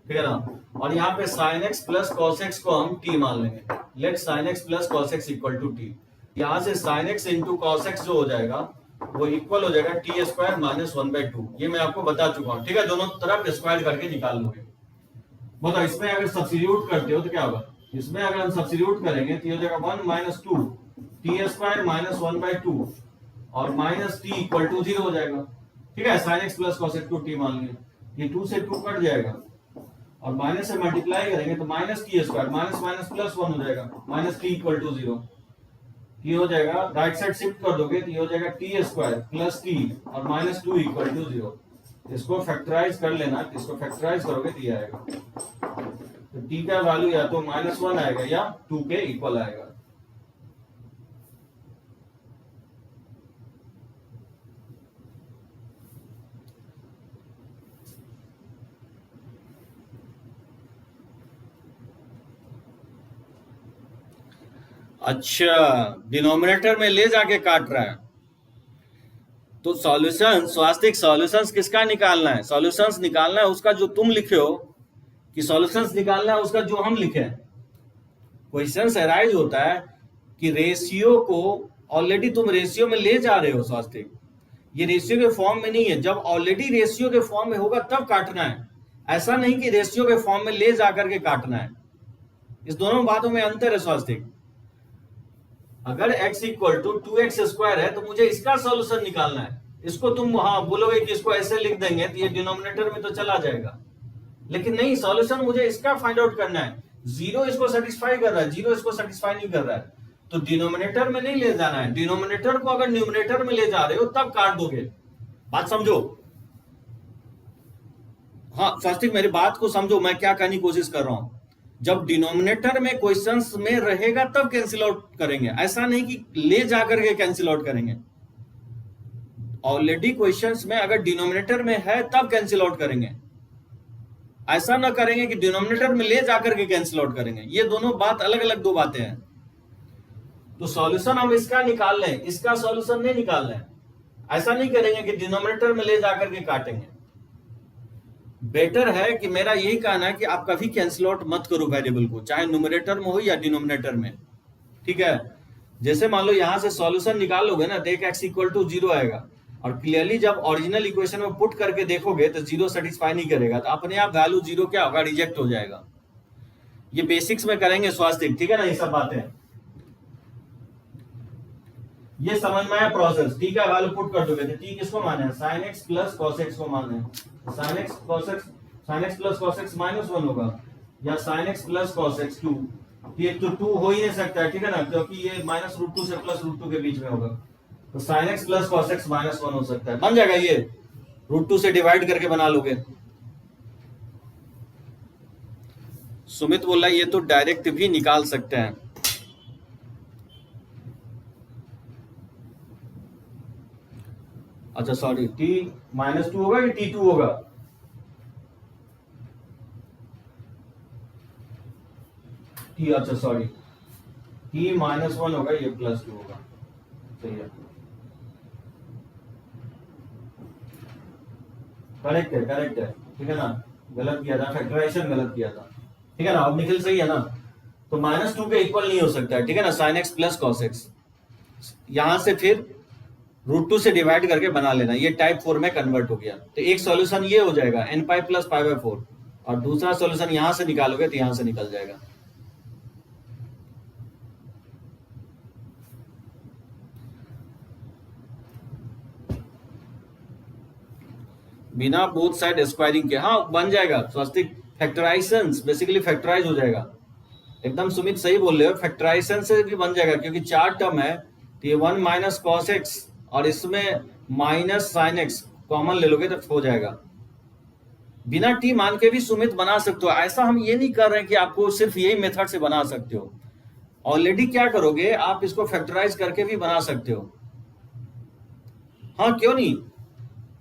ठीक है ना। और यहाँ पे sin x plus cos x को हम t मान लेंगे, let sin x plus cos x equal to t। यहाँ से sin x into cos x जो हो जाएगा वो इक्वल हो जाएगा t स्क्वायर माइनस 1/2। ये मैं आपको बता चुका हूँ, ठीक है, दोनों तरफ स्क्वायर करके निकाल लोगे। बताओ इसमें अगर सब्स्टिट्यूट करते हो तो क्या होगा? इसमें अगर हम सब्स्टिट्यूट करेंगे तो ये हो जाएगा 1 माइनस 2 t स्क्वायर माइनस 1/2 और माइनस t इक्वल टू 0 हो जाएगा, ठीक है। sin x plus cos x को t मान लिया, ये 2 से 2 कट जाएगा और माइनस से मल्टीप्लाई करेंगे तो minus t square minus minus plus 1 हो जाएगा, माइनस टी इक्वल टू 0। ये हो जाएगा, राइट साइड शिफ्ट कर दोगे तो ये हो जाएगा टी स्क्वायर प्लस टी और माइनस 2 इक्वल टू 0। इसको फैक्टराइज कर लेना, इसको फैक्टराइज करोगे तो ये आएगा, तो टी का वैल्यू या तो -1 आएगा या 2 के इक्वल आएगा। अच्छा, डिनोमिनेटर में ले जाके काट रहा है तो सॉल्यूशन, स्वास्तिक सॉल्यूशंस किसका निकालना है? सॉल्यूशंस निकालना है उसका जो तुम लिखे हो कि सॉल्यूशंस निकालना है उसका जो हम लिखे हैं? क्वेश्चन अराइज होता है कि रेशियो को ऑलरेडी तुम रेशियो में ले जा रहे हो स्वास्तिक, ये रेशियो के फॉर्म में नहीं है। जब ऑलरेडी रेशियो के फॉर्म में होगा तब काटना है, ऐसा नहीं कि रेशियो के फॉर्म में ले जाकर के काटना है। इस दोनों बातों में अंतर है स्वास्तिक। अगर x equal to 2x square है तो मुझे इसका सॉल्यूशन निकालना है। इसको तुम हाँ बोलोगे कि इसको ऐसे लिख देंगे तो ये डिनोमिनेटर में तो चला जाएगा, लेकिन नहीं, सॉल्यूशन मुझे इसका फाइंड आउट करना है। 0 इसको सेटिस्फाई कर रहा है, 0 इसको सेटिस्फाई नहीं कर रहा है, तो डिनोमिनेटर में नहीं ले जाना है। डिनोमिनेटर को अगर न्यूमिनेटर में ले जा रहे हो तब काट दोगे, बात समझो। हाँ स्वास्तिक मेरी बात को समझो, मैं क्या कहने की कोशिश कर रहा हूं। जब डिनोमिनेटर में क्वेश्चंस में रहेगा तब कैंसिल आउट करेंगे, ऐसा नहीं कि ले जाकर के कैंसिल आउट करेंगे। ऑलरेडी क्वेश्चंस में अगर डिनोमिनेटर में है तब कैंसिल आउट करेंगे, ऐसा ना करेंगे कि डिनोमिनेटर में ले जाकर के कैंसिल आउट करेंगे। ये दोनों बात अलग अलग दो बातें हैं। तो सॉल्यूशन हम इसका निकाल लें, इसका सॉल्यूशन नहीं निकालना है। ऐसा नहीं करेंगे कि डिनोमिनेटर में ले जाकर के काटेंगे। बेटर है कि मेरा यही कहना है कि आप कभी कैंसिल आउट मत करो वेरिएबल को, चाहे न्यूमरेटर में हो या डिनोमिनेटर में, ठीक है। जैसे मान लो यहां से सॉल्यूशन निकालोगे ना तो एक x इक्वल टू 0 आएगा, और क्लियरली जब ओरिजिनल इक्वेशन में पुट करके देखोगे तो 0 सेटिस्फाई नहीं करेगा, तो अपने आप वैल्यू 0 क्या होगा, रिजेक्ट हो जाएगा। ये बेसिक्स में करेंगे स्वास्थ्य, ठीक है ना, ये सब बातें ये समझ में आया प्रोसेस। टी का वैल्यू पुट कर दोगे तो टी किसको माने हैं, sin x plus cos x को माने हैं। sin x plus cos x -1 होगा, या sin x plus cos x 2, ये तो 2 हो ही नहीं सकता है, ठीक है ना, क्योंकि ये -√2 से +√2 के बीच में होगा, तो sin x plus cos x -1 हो सकता है, बन जाएगा। ये √2 से डिवाइड करके बना लोगे। सुमित बोल रहा है ये तो डायरेक्ट भी निकाल सकते हैं। अच्छा सॉरी, t -2 होगा कि t2 होगा, t, अच्छा सॉरी, t -1 होगा, ये +2 होगा, सही है। करेक्ट है, ठीक है ना, गलत किया था, फैक्टराइजेशन गलत किया था, ठीक है ना। अब निखिल सही है ना, तो -2 के इक्वल नहीं हो सकता है, ठीक है ना, sin x plus cos x, यहां से फिर √2 से डिवाइड करके बना लेना, ये टाइप 4 में कन्वर्ट हो गया। तो एक सॉल्यूशन ये हो जाएगा n pi plus pi by 4, और दूसरा सॉल्यूशन यहां से निकालोगे तो यहां से निकल जाएगा। बिना बोथ साइड स्क्वायरिंग के, हाँ बन जाएगा स्वस्तिक, फैक्टराइजेशन बेसिकली फैक्टराइज हो जाएगा, एकदम सुमित सही बोल रहे हो, फैक्टराइजेशन से भी बन जाएगा, क्योंकि 4 टर्म है, तो ये 1 माइनस कॉस एक्स और इसमें माइनस साइन एक्स कॉमन ले लोगे तो हो जाएगा। बिना टी मान के भी सुमित बना सकते हो, ऐसा हम ये नहीं कर रहे हैं कि आपको सिर्फ यही मेथड से बना सकते हो, ऑलरेडी क्या करोगे आप इसको फैक्टराइज करके भी बना सकते हो। हाँ क्यों नहीं,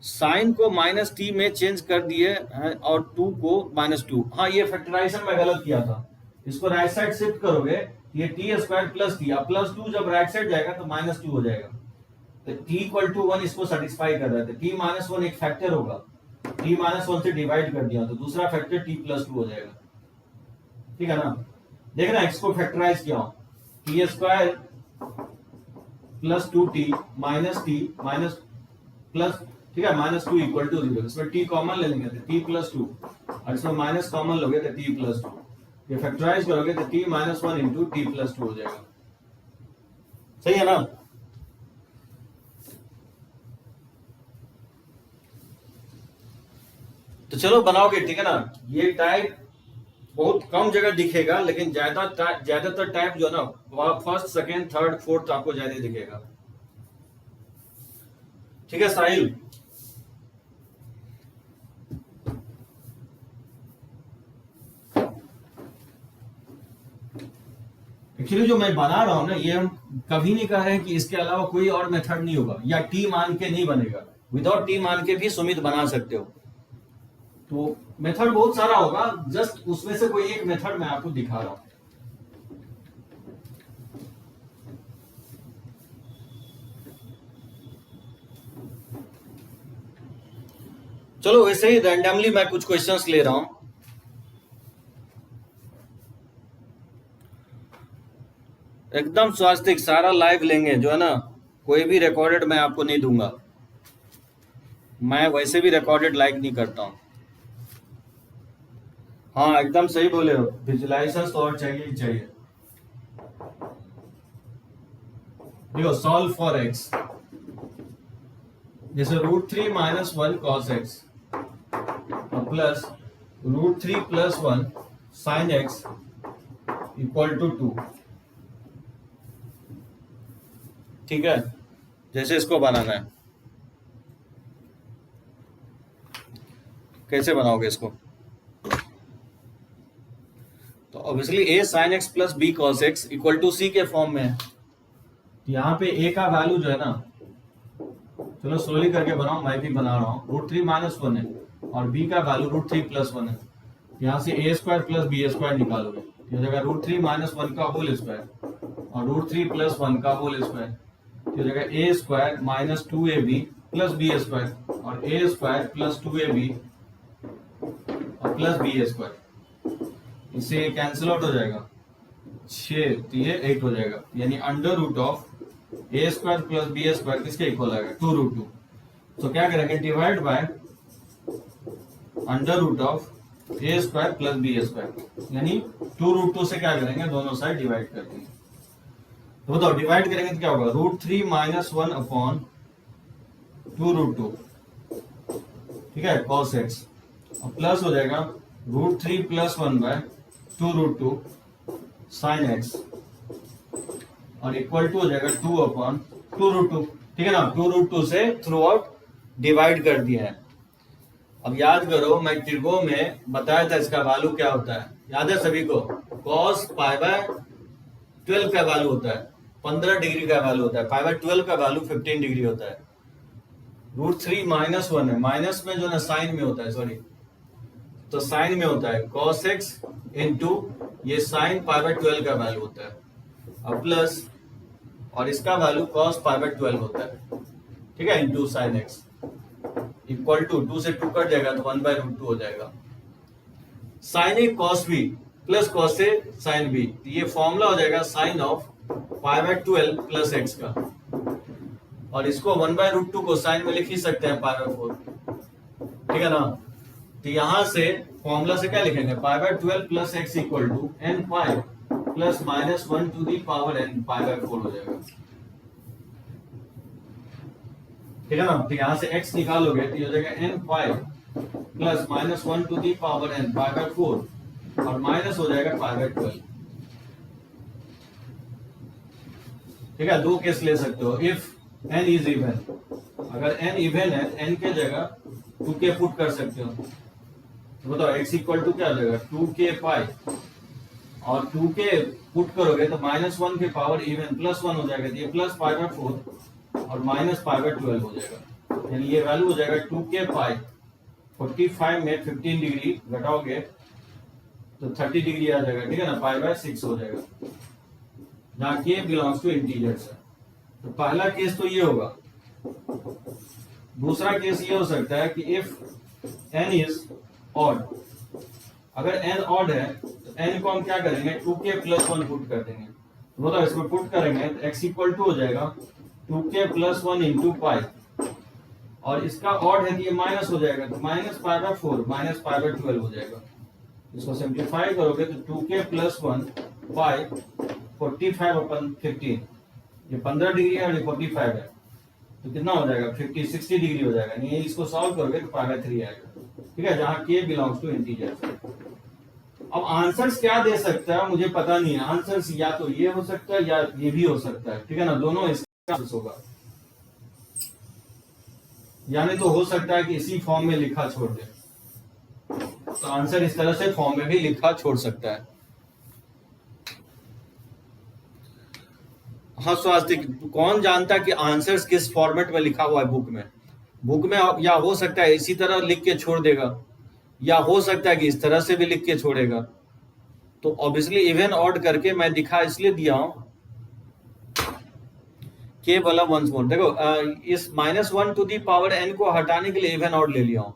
साइन को माइनस टी में चेंज कर दिए और 2 को -2, हाँ ये फैक्टराइजेशन में गलत किया था, इसको राइट साइड शिफ्ट करोगे, ये टी स्क्वायर प्लस टी, अब +2 जब राइट साइड जाएगा तो -2 हो जाएगा, तो t इक्वल टू 1 इसको सेटिस्फाई कर रहा है, t -1 एक फैक्टर होगा, t -1 से डिवाइड कर दिया तो दूसरा फैक्टर t +2 हो जाएगा, ठीक है ना। देखना x को फैक्टराइज किया हो, T square plus 2t minus T minus plus, ठीक है, -2 इक्वल टू 0, इसमें t कॉमन ले लेंगे तो t +2, और इसमें माइनस कॉमन लोगे तो t +2, ये फैक्टराइज करोगे तो t -1 इंटू t +2 हो जाएगा, सही है ना। तो चलो बनाओगे, ठीक है ना, ये टाइप बहुत कम जगह दिखेगा, लेकिन ज्यादातर टाइप जो है ना फर्स्ट सेकेंड थर्ड फोर्थ आपको ज्यादा दिखेगा, ठीक है साहिल। एक्चुअली जो मैं बना रहा हूं ना, ये हम कभी नहीं कह रहे हैं कि इसके अलावा कोई और मेथड नहीं होगा, या टी मान के नहीं बनेगा, विदाउट टी मान के भी सुमित बना सकते हो, तो मेथड बहुत सारा होगा, जस्ट उसमें से कोई एक मेथड मैं आपको दिखा रहा हूं। चलो वैसे ही रैंडमली मैं कुछ क्वेश्चंस ले रहा हूं, एकदम स्वास्थ्य, सारा लाइव लेंगे जो है ना, कोई भी रिकॉर्डेड मैं आपको नहीं दूंगा, मैं वैसे भी रिकॉर्डेड लाइक नहीं करता हूं। हाँ एकदम सही बोले हो, विजुलाइजेशन तो और चाहिए ही चाहिए। देखो सॉल्व फॉर एक्स, जैसे √3 - 1 cos x plus √3 + 1 sin x equal to 2, ठीक है, जैसे इसको बनाना है, कैसे बनाओगे इसको, तो obviously a sin x plus b cos x equal to c के फॉर्म में है, यहाँ पे a का वैल्यू जो है ना, चलो स्लोली करके बनाओ, मैं भी बना रहा हूँ, √3 - 1 है और b का वैल्यू √3 + 1 है, यहाँ से a² + b² निकालोगे, ये जगह √3 - 1 का होल स्क्वायर और √3 + 1 का होल स्क्वायर, ये जगह a² - 2ab + b² और a² + 2ab और प्लस b², इससे कैंसिल आउट हो जाएगा, 6 तो ये 8 हो जाएगा, यानी √a² + b² किसके इक्वल आएगा, 2√2। तो क्या करेंगे, डिवाइड बाय √a² + b², यानी 2√2 से क्या करेंगे, दोनों साइड डिवाइड कर देंगे, तो बताओ डिवाइड करेंगे तो क्या होगा, √3 - 1 अपॉन 2√2, ठीक है, cos x, और प्लस हो जाएगा √3 + 1 बाय 2√2 sin x, और इक्वल टू हो जाएगा 2/2√2, ठीक है ना, 2√2 से थ्रू आउट डिवाइड कर दिया है। अब याद करो, मैं त्रिगो में बताया था इसका वैल्यू क्या होता है, याद है सभी को, cos π/12 का वैल्यू होता है, 15 डिग्री का वैल्यू होता है, π/12 का वैल्यू 15 डिग्री होता है, √3 - 1 है, माइनस में जो ना साइन में होता है, सॉरी, तो साइन में होता है cos x इंटू ये साइन π/12 का वैल्यू होता है, और प्लस और इसका वैल्यू cos π/12 होता है, ठीक है, into sine x, equal to 2 से 2 कट जाएगा तो 1/√2 हो जाएगा। Sine a cos b plus cos a sine b, ये फॉर्मूला हो जाएगा साइन ऑफ π/12 प्लस एक्स का, और इसको 1/√2 को साइन में लिख ही सकते हैं π/4, ठीक है ना। तो यहां से फॉर्मूला से क्या लिखेंगे, π/12 plus x equal to n pi plus -1 to the power n π/4 हो जाएगा, ठीक है ना। तो यहां से x निकालोगे तो ये हो जाएगा n pi plus -1 to the power n π/4 और माइनस हो जाएगा π/12, ठीक है। दो केस ले सकते हो, इफ n इज इवन, अगर n इवन है n के जगह 2k पुट कर सकते हो, तो बताओ x इक्वल टू क्या हो जाएगा 2k पाई, और 2k पुट करोगे तो -1 के पावर इवन +1 हो जाएगा, तो ये प्लस π/4 और माइनस π/12 हो जाएगा, यानी ये वैल्यू हो जाएगा 2k पाई 45 में 15 डिग्री घटाओगे तो 30 डिग्री आ जाएगा, ठीक है ना, π/6 हो जाएगा, जहाँ k बिलोंग्स टू इंटीजर्स है। तो पहला केस तो ये होगा। दूसरा केस ये हो सकता है कि इफ n इज ऑड, अगर n ऑड है तो n को हम क्या करेंगे 2k + 1 पुट कर देंगे, तो बताओ इसमें पुट करेंगे तो x इक्वल टू हो जाएगा 2k + 1 इंटू पाई, और इसका ऑड है कि ये माइनस हो जाएगा तो -π/4 माइनस π/12 हो जाएगा। इसको सिंप्लीफाई करोगे तो 2k + 1 पाई 45/15, ये 15 डिग्री है और ये 45 है, तो कितना हो जाएगा 60 डिग्री हो जाएगा, ये इसको सॉल्व करोगे तो π/3 आएगा, ठीक है, जहां k बिलोंग्स टू इंटीजर्स। अब आंसर्स क्या दे सकता है मुझे पता नहीं है, आंसर्स या तो ये हो सकता है या ये भी हो सकता है, ठीक है ना, दोनों इसका आंसर होगा, यानी तो हो सकता है कि इसी फॉर्म में लिखा छोड़ दे, तो आंसर इस तरह से फॉर्म में भी लिखा छोड़ सकता है। हाँ स्वास्तिक, कौन जानता है कि आंसर्स किस फॉर्मेट में लिखा हुआ है बुक में या हो सकता है इसी तरह लिख के छोड़ देगा, या हो सकता है कि इस तरह से भी लिख के छोड़ेगा। तो ऑब्वियसली इवन ऑड करके मैं दिखा इसलिए दिया हूं के वाला वंस मोर, देखो इस -1 टू दी पावर n को हटाने के लिए इवन ऑड ले लिया हूं।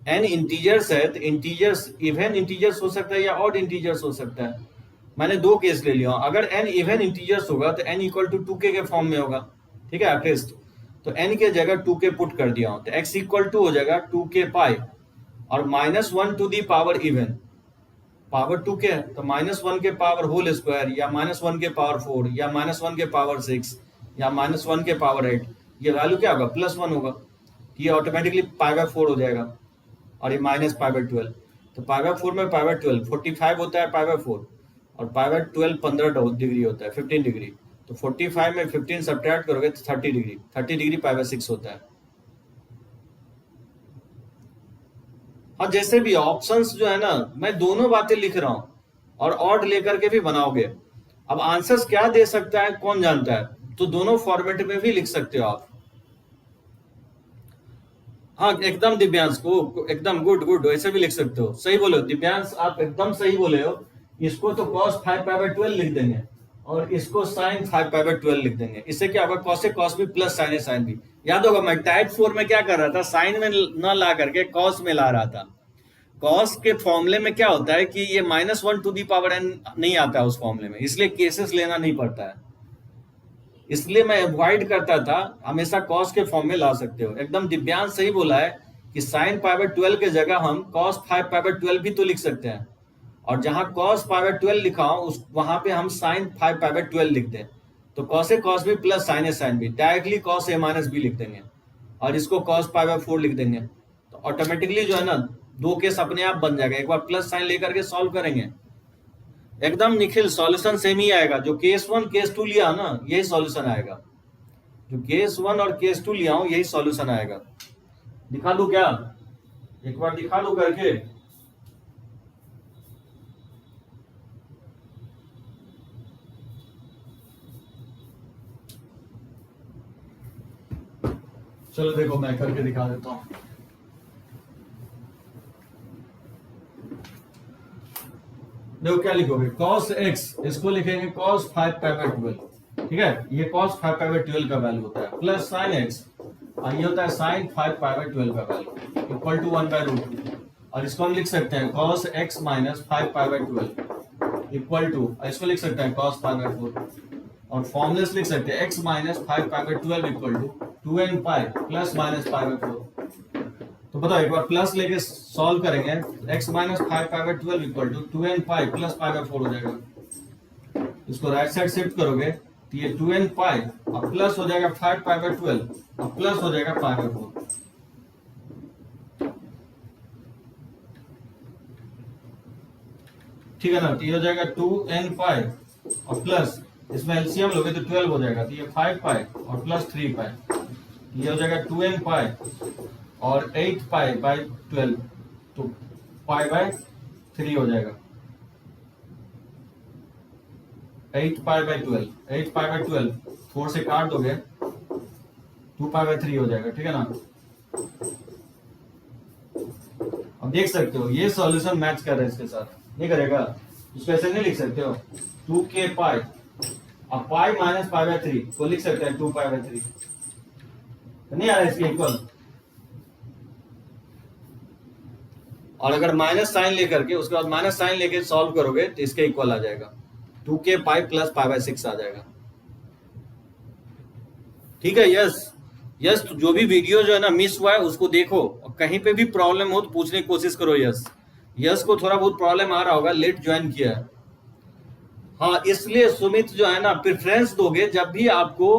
n इंटीजर्स है तो इंटीजर्स इवन इंटीजर्स हो सकता है या ऑड इंटीजर्स हो सकता है, मैंने दो केस ले लिया। अगर n इवन इंटीजर्स होगा तो n इक्वल टू 2k के फॉर्म में होगा, ठीक है एटलीस्ट, तो n के जगह 2k पुट कर दिया हूं, तो x इक्वल टू हो जाएगा 2k पाई और -1 to the power even, power 2k है तो -1 के पावर होल स्क्वायर या -1 के पावर 4 या -1 के पावर 6 या -1 के पावर 8, ये वैल्यू क्या होगा +1 होगा, ये ऑटोमेटिकली π/4 हो जाएगा, और ये -π/12, तो π/4 में π/12 45 होता है π/4, और π/12 15 डिग्री होता है 15 डिग्री, तो 45 में 15 सब्ट्रैक्ट करोगे तो 30 डिग्री π/6 होता है। और जैसे भी ऑप्शंस जो है ना, मैं दोनों बातें लिख रहा हूं और ऑड लेकर के भी बनाओगे। अब आंसर्स क्या दे सकता है कौन जानता है, तो दोनों फॉर्मेट में भी लिख सकते हो आप। हाँ एकदम दिव्यांश को एकदम गुड ऐसे भी लिख सकते हो, सही बोले हो दिव्यांश, आप एकदम सही बोले हो। इसको तो cos 5π/12 लिख देंगे और इसको sin 5π/12 लिख देंगे, इससे क्या होगा cos a cos b plus sin a sin b। याद होगा मैं टाइप 4 में क्या कर रहा था, साइन में न ला करके cos में ला रहा था। cos के फॉर्मूले में क्या होता है कि ये -1 टू दी पावर n नहीं आता है उस फॉर्मूले में, इसलिए केसेस लेना नहीं पड़ता है, इसलिए मैं अवॉइड करता था। हमेशा cos के फॉर्म में ला सकते हो, एकदम दिव्यांश सही बोला है कि sin π/12 के जगह हम cos 5π/12 भी तो लिख सकते हैं, और जहां cos π/12 लिखा हो उस वहां पे हम sin 5π/12 लिख दें, तो cos a cos b plus sin a sin b, directly cos a minus b लिख देंगे और इसको cos π/4 लिख देंगे, तो ऑटोमेटिकली जो है ना दो केस अपने आप बन जाएगा। एक बार प्लस साइन लेकर के सॉल्व करेंगे एकदम निखिल सॉल्यूशन सेम ही आएगा, जो केस 1 केस 2 लिया ना यही सॉल्यूशन आएगा, जो केस 1 और केस 2 लिया हूं यही सॉल्यूशन आएगा। दिखा दूं क्या, एक बार दिखा दूं करके, चलो देखो मैं करके दिखा देता हूं। देखो क्या लिखोगे cos x, इसको लिखेंगे cos 5π/12, ठीक है, ये cos 5π/12 का वैल्यू होता है, प्लस sin x और ये होता है साइन 5 पाई बाई 12 का वैल्यू इक्वल टू 1/√2। और इसको हम लिख सकते हैं cos x minus 5 pi by 12 equal to, इसको लिख सकते हैं cos पाई बाई 4, और फॉर्मूले लिख सकते हैं x minus 5 pi by 12 equal to 2n pi plus minus pi by 4। तो बताओ एक बार प्लस लेके सॉल्व करेंगे, x minus 5 pi by 12 equal to 2n pi plus pi by 4 हो जाएगा। इसको राइट साइड शिफ्ट करोगे तो ये 2n पाई और प्लस हो जाएगा 5 पाई बाई 12 और प्लस हो जाएगा पाई बाई 4। ठीक है ना, तो ये हो जाएगा 2n पाई और प्लस इसमें एलसीएम लोगे तो 12 हो जाएगा, तो ये 5 पाई और प्लस 3 पाई, ये हो जाएगा 2n पाई और 8 पाई बाई 12, तो पाई बाई 3 हो जाएगा। 8 पाई बाई 12, 8 पाई बाई 12 4 से काट दोगे 2 पाई बाई 3 हो जाएगा। ठीक है ना, अब देख सकते हो ये सॉल्यूशन मैच कर रहा है इसके साथ, नहीं करेगा, इसको ऐसे नहीं लिख सकते हो 2k पाई और पाई माइनस पाई बाई 3 को लिख सकते हैं 2 पाई बाई 3, तो नहीं आ रहा है इसके इक्वल। और अगर माइनस साइन लेकर के उसके बाद माइनस साइन लेके सॉल्व करोगे तो इसके इक्वल आ जाएगा 2k pi plus pi by 6 आ जाएगा। ठीक है, यस यस, तो जो भी वीडियो जो है ना मिस हुआ है उसको देखो, और कहीं पे भी प्रॉब्लम हो तो पूछने की कोशिश करो। यस यस को थोड़ा बहुत प्रॉब्लम आ रहा होगा, लेट ज्वाइन किया है। हाँ, इसलिए सुमित जो है ना प्रेफरेंस दोगे जब भी आपको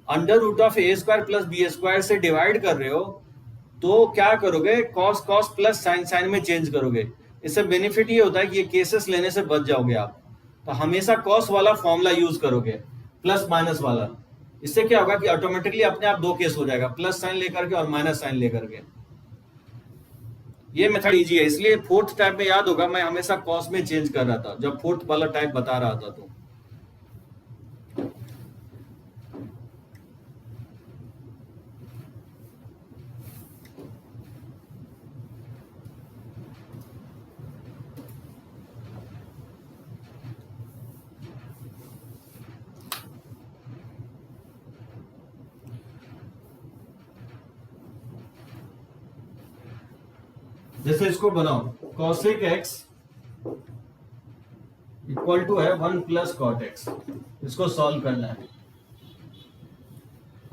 under root of a square plus b square से डिवाइड कर रहे हो तो क्या करोगे, cos cos plus sine sine में चेंज करोगे। इससे बेनिफिट ये होता है कि ये केसेस लेने से बच जाओगे आप, तो हमेशा कॉस वाला फॉर्मूला यूज करोगे प्लस माइनस वाला। इससे क्या होगा कि ऑटोमेटिकली अपने आप दो केस हो जाएगा, प्लस साइन लेकर के और माइनस साइन लेकर के। ये मेथड इजी है, इसलिए फोर्थ टाइप में याद होगा मैं हमेशा कॉस में चेंज कर रहा था जब फोर्थ वाला टाइप बता रहा था। तो जैसे इसको बनाओ cosec x इक्वल टू है 1 प्लस cot x, इसको सॉल्व करना है।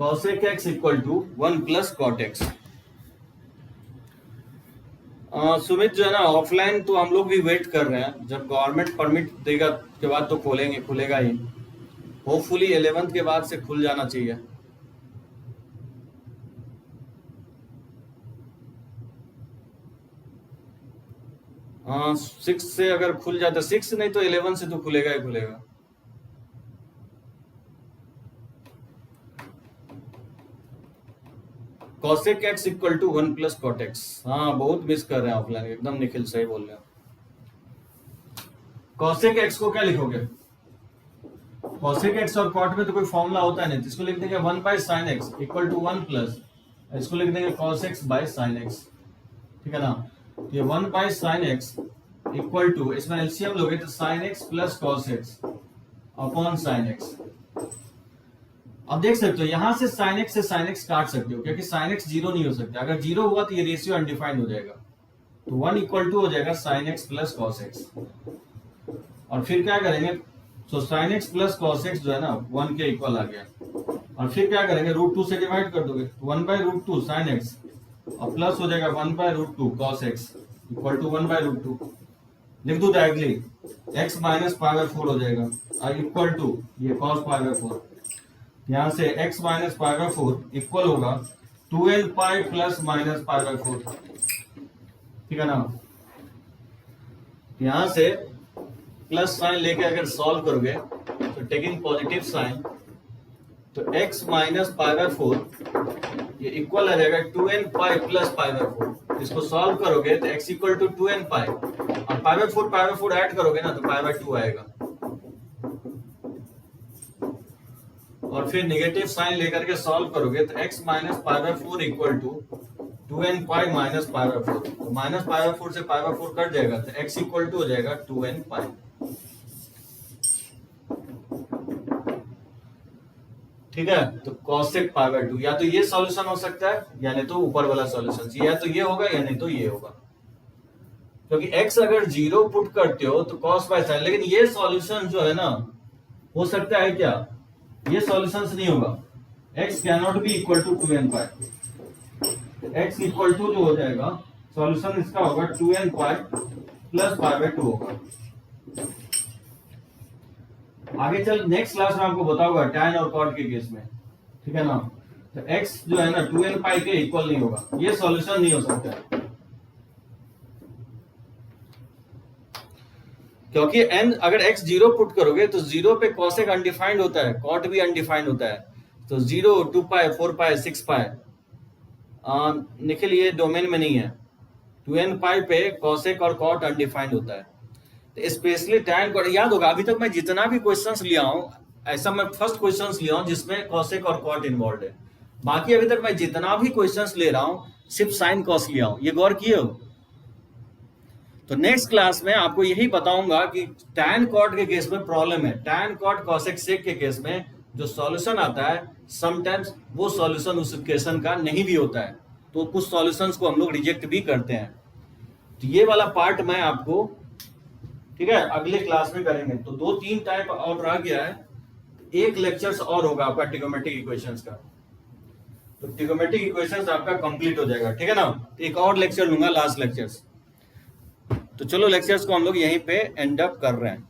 cosec x equal to 1 plus cot x। Sumit जो है ना ऑफलाइन तो हम लोग भी वेट कर रहे हैं, जब गवर्नमेंट परमिट देगा के बाद तो खोलेंगे, खुलेगा ही होपफुली 11th के बाद से खुल जाना चाहिए। 6 से अगर खुल जाता, 6 नहीं तो 11 से तो खुलेगा ही खुलेगा। cosec x equal to 1 plus cot x। हाँ, बहुत मिस कर रहे हैं ऑफलाइन, एकदम निखिल सही बोल रहे हैं। cosec x को क्या लिखोगे, cosec x और cot में तो कोई फॉर्मूला होता है नहीं, तो इसको लिख देंगे 1 by sine x equal to 1 plus, इसको लिख देंगे cos x by sine x. ठीक है ना, ये 1 by sine x equal to, इसमें एलसीएम लोगे तो sine x plus cos x upon sine x. अब देख सकते हो यहां से साइन एक्स से साइन एक्स काट सकते हो, क्योंकि साइन एक्स जीरो नहीं हो सकता, अगर जीरो हुआ तो ये रेशियो अनडिफाइंड हो जाएगा, तो 1 इक्वल टू हो जाएगा sine x plus cos x. और फिर क्या करेंगे, तो sine x plus cos x जो है ना 1 के इक्वल आ गया, और फिर क्या करेंगे √2 से डिवाइड कर दोगे, 1/√2 साइन एक्स और प्लस हो जाएगा 1/√2 cos x इक्वल टू 1/√2। लिख दो directly x minus pi by 4 हो जाएगा और इक्वल टू ये cos पाई बाई 4। यहां से x minus pi by 4 equal होगा 2n pi plus minus pi by 4। ठीक है ना, यहां से प्लस साइन लेके अगर सॉल्व करोगे तो टेकिंग पॉजिटिव साइन, तो x माइनस पाई बाई 4 ये इक्वल आ जाएगा 2n pi plus pi by 4। इसको सॉल्व करोगे तो x इक्वल टू 2n पाई और पाई बाई 4 ऐड करोगे ना तो पाई बाई 2 आएगा, और फिर नेगेटिव साइन लेकर के सॉल्व करोगे तो x minus pi by 4 equal to 2n pi minus pi by 4। तो माइनस पाई बाई 4 से पाई बाई 4 कट जाएगा तो x इक्वल टू हो जाएगा 2n पाई। ठीक है, तो cosec पाई बाय 2 या तो ये सॉल्यूशन हो सकता है या नहीं तो ऊपर वाला सॉल्यूशन, या तो ये होगा या नहीं तो ये होगा, क्योंकि x अगर 0 पुट करते हो तो cos बाय sin, लेकिन ये सॉल्यूशन जो है ना हो सकता है क्या, ये सॉल्यूशंस नहीं होगा, x cannot be equal to 2n pi, x equal to जो हो जाएगा सॉल्यूशन इसका होगा 2n pi plus pi bye 2 होगा। आगे चल नेक्स्ट क्लास में आपको बताऊंगा tan और cot के केस में, ठीक है ना, तो x जो है ना 2n पाई के इक्वल नहीं होगा, ये सॉल्यूशन नहीं हो सकता है, क्योंकि n अगर x 0 पुट करोगे तो 0 पे cosec अनडिफाइंड होता है, cot भी अनडिफाइंड होता है, तो 0 2 पाई 4 पाई 6 पाई निखिल ये डोमेन में नहीं है, 2n पाई पे cosec और cot अनडिफाइंड होता है, तो स्पेशली tan cot याद होगा, अभी तक मैं जितना भी क्वेश्चंस लिया हूं ऐसा मैं फर्स्ट क्वेश्चंस लिया हूं जिसमें cosec और cot इन्वॉल्व है, बाकी अभी तक मैं जितना भी क्वेश्चंस ले रहा हूं सिर्फ sin cos लिया हूं, ये गौर किए हो। तो नेक्स्ट क्लास में आपको यही बताऊंगा कि tan cot के केस में प्रॉब्लम है, tan cot cosec sec के केस में जो सॉल्यूशन आता है समटाइम्स वो सॉल्यूशन उस इक्वेशन का नहीं भी होता है, तो कुछ सॉल्यूशंस को हम लोग रिजेक्ट भी करते हैं, तो ये वाला पार्ट मैं आपको, ठीक है, अगले क्लास में करेंगे। तो 2-3 टाइप और रह गया है, एक लेक्चर्स और होगा आपका ट्रिगोमेट्रिक इक्वेशंस का, तो ट्रिगोमेट्रिक इक्वेशंस आपका कंप्लीट हो जाएगा, ठीक है ना, तो एक और लेक्चर लूंगा लास्ट लेक्चर्स। तो चलो लेक्चर्स को हम लोग यहीं पे एंड अप कर रहे हैं।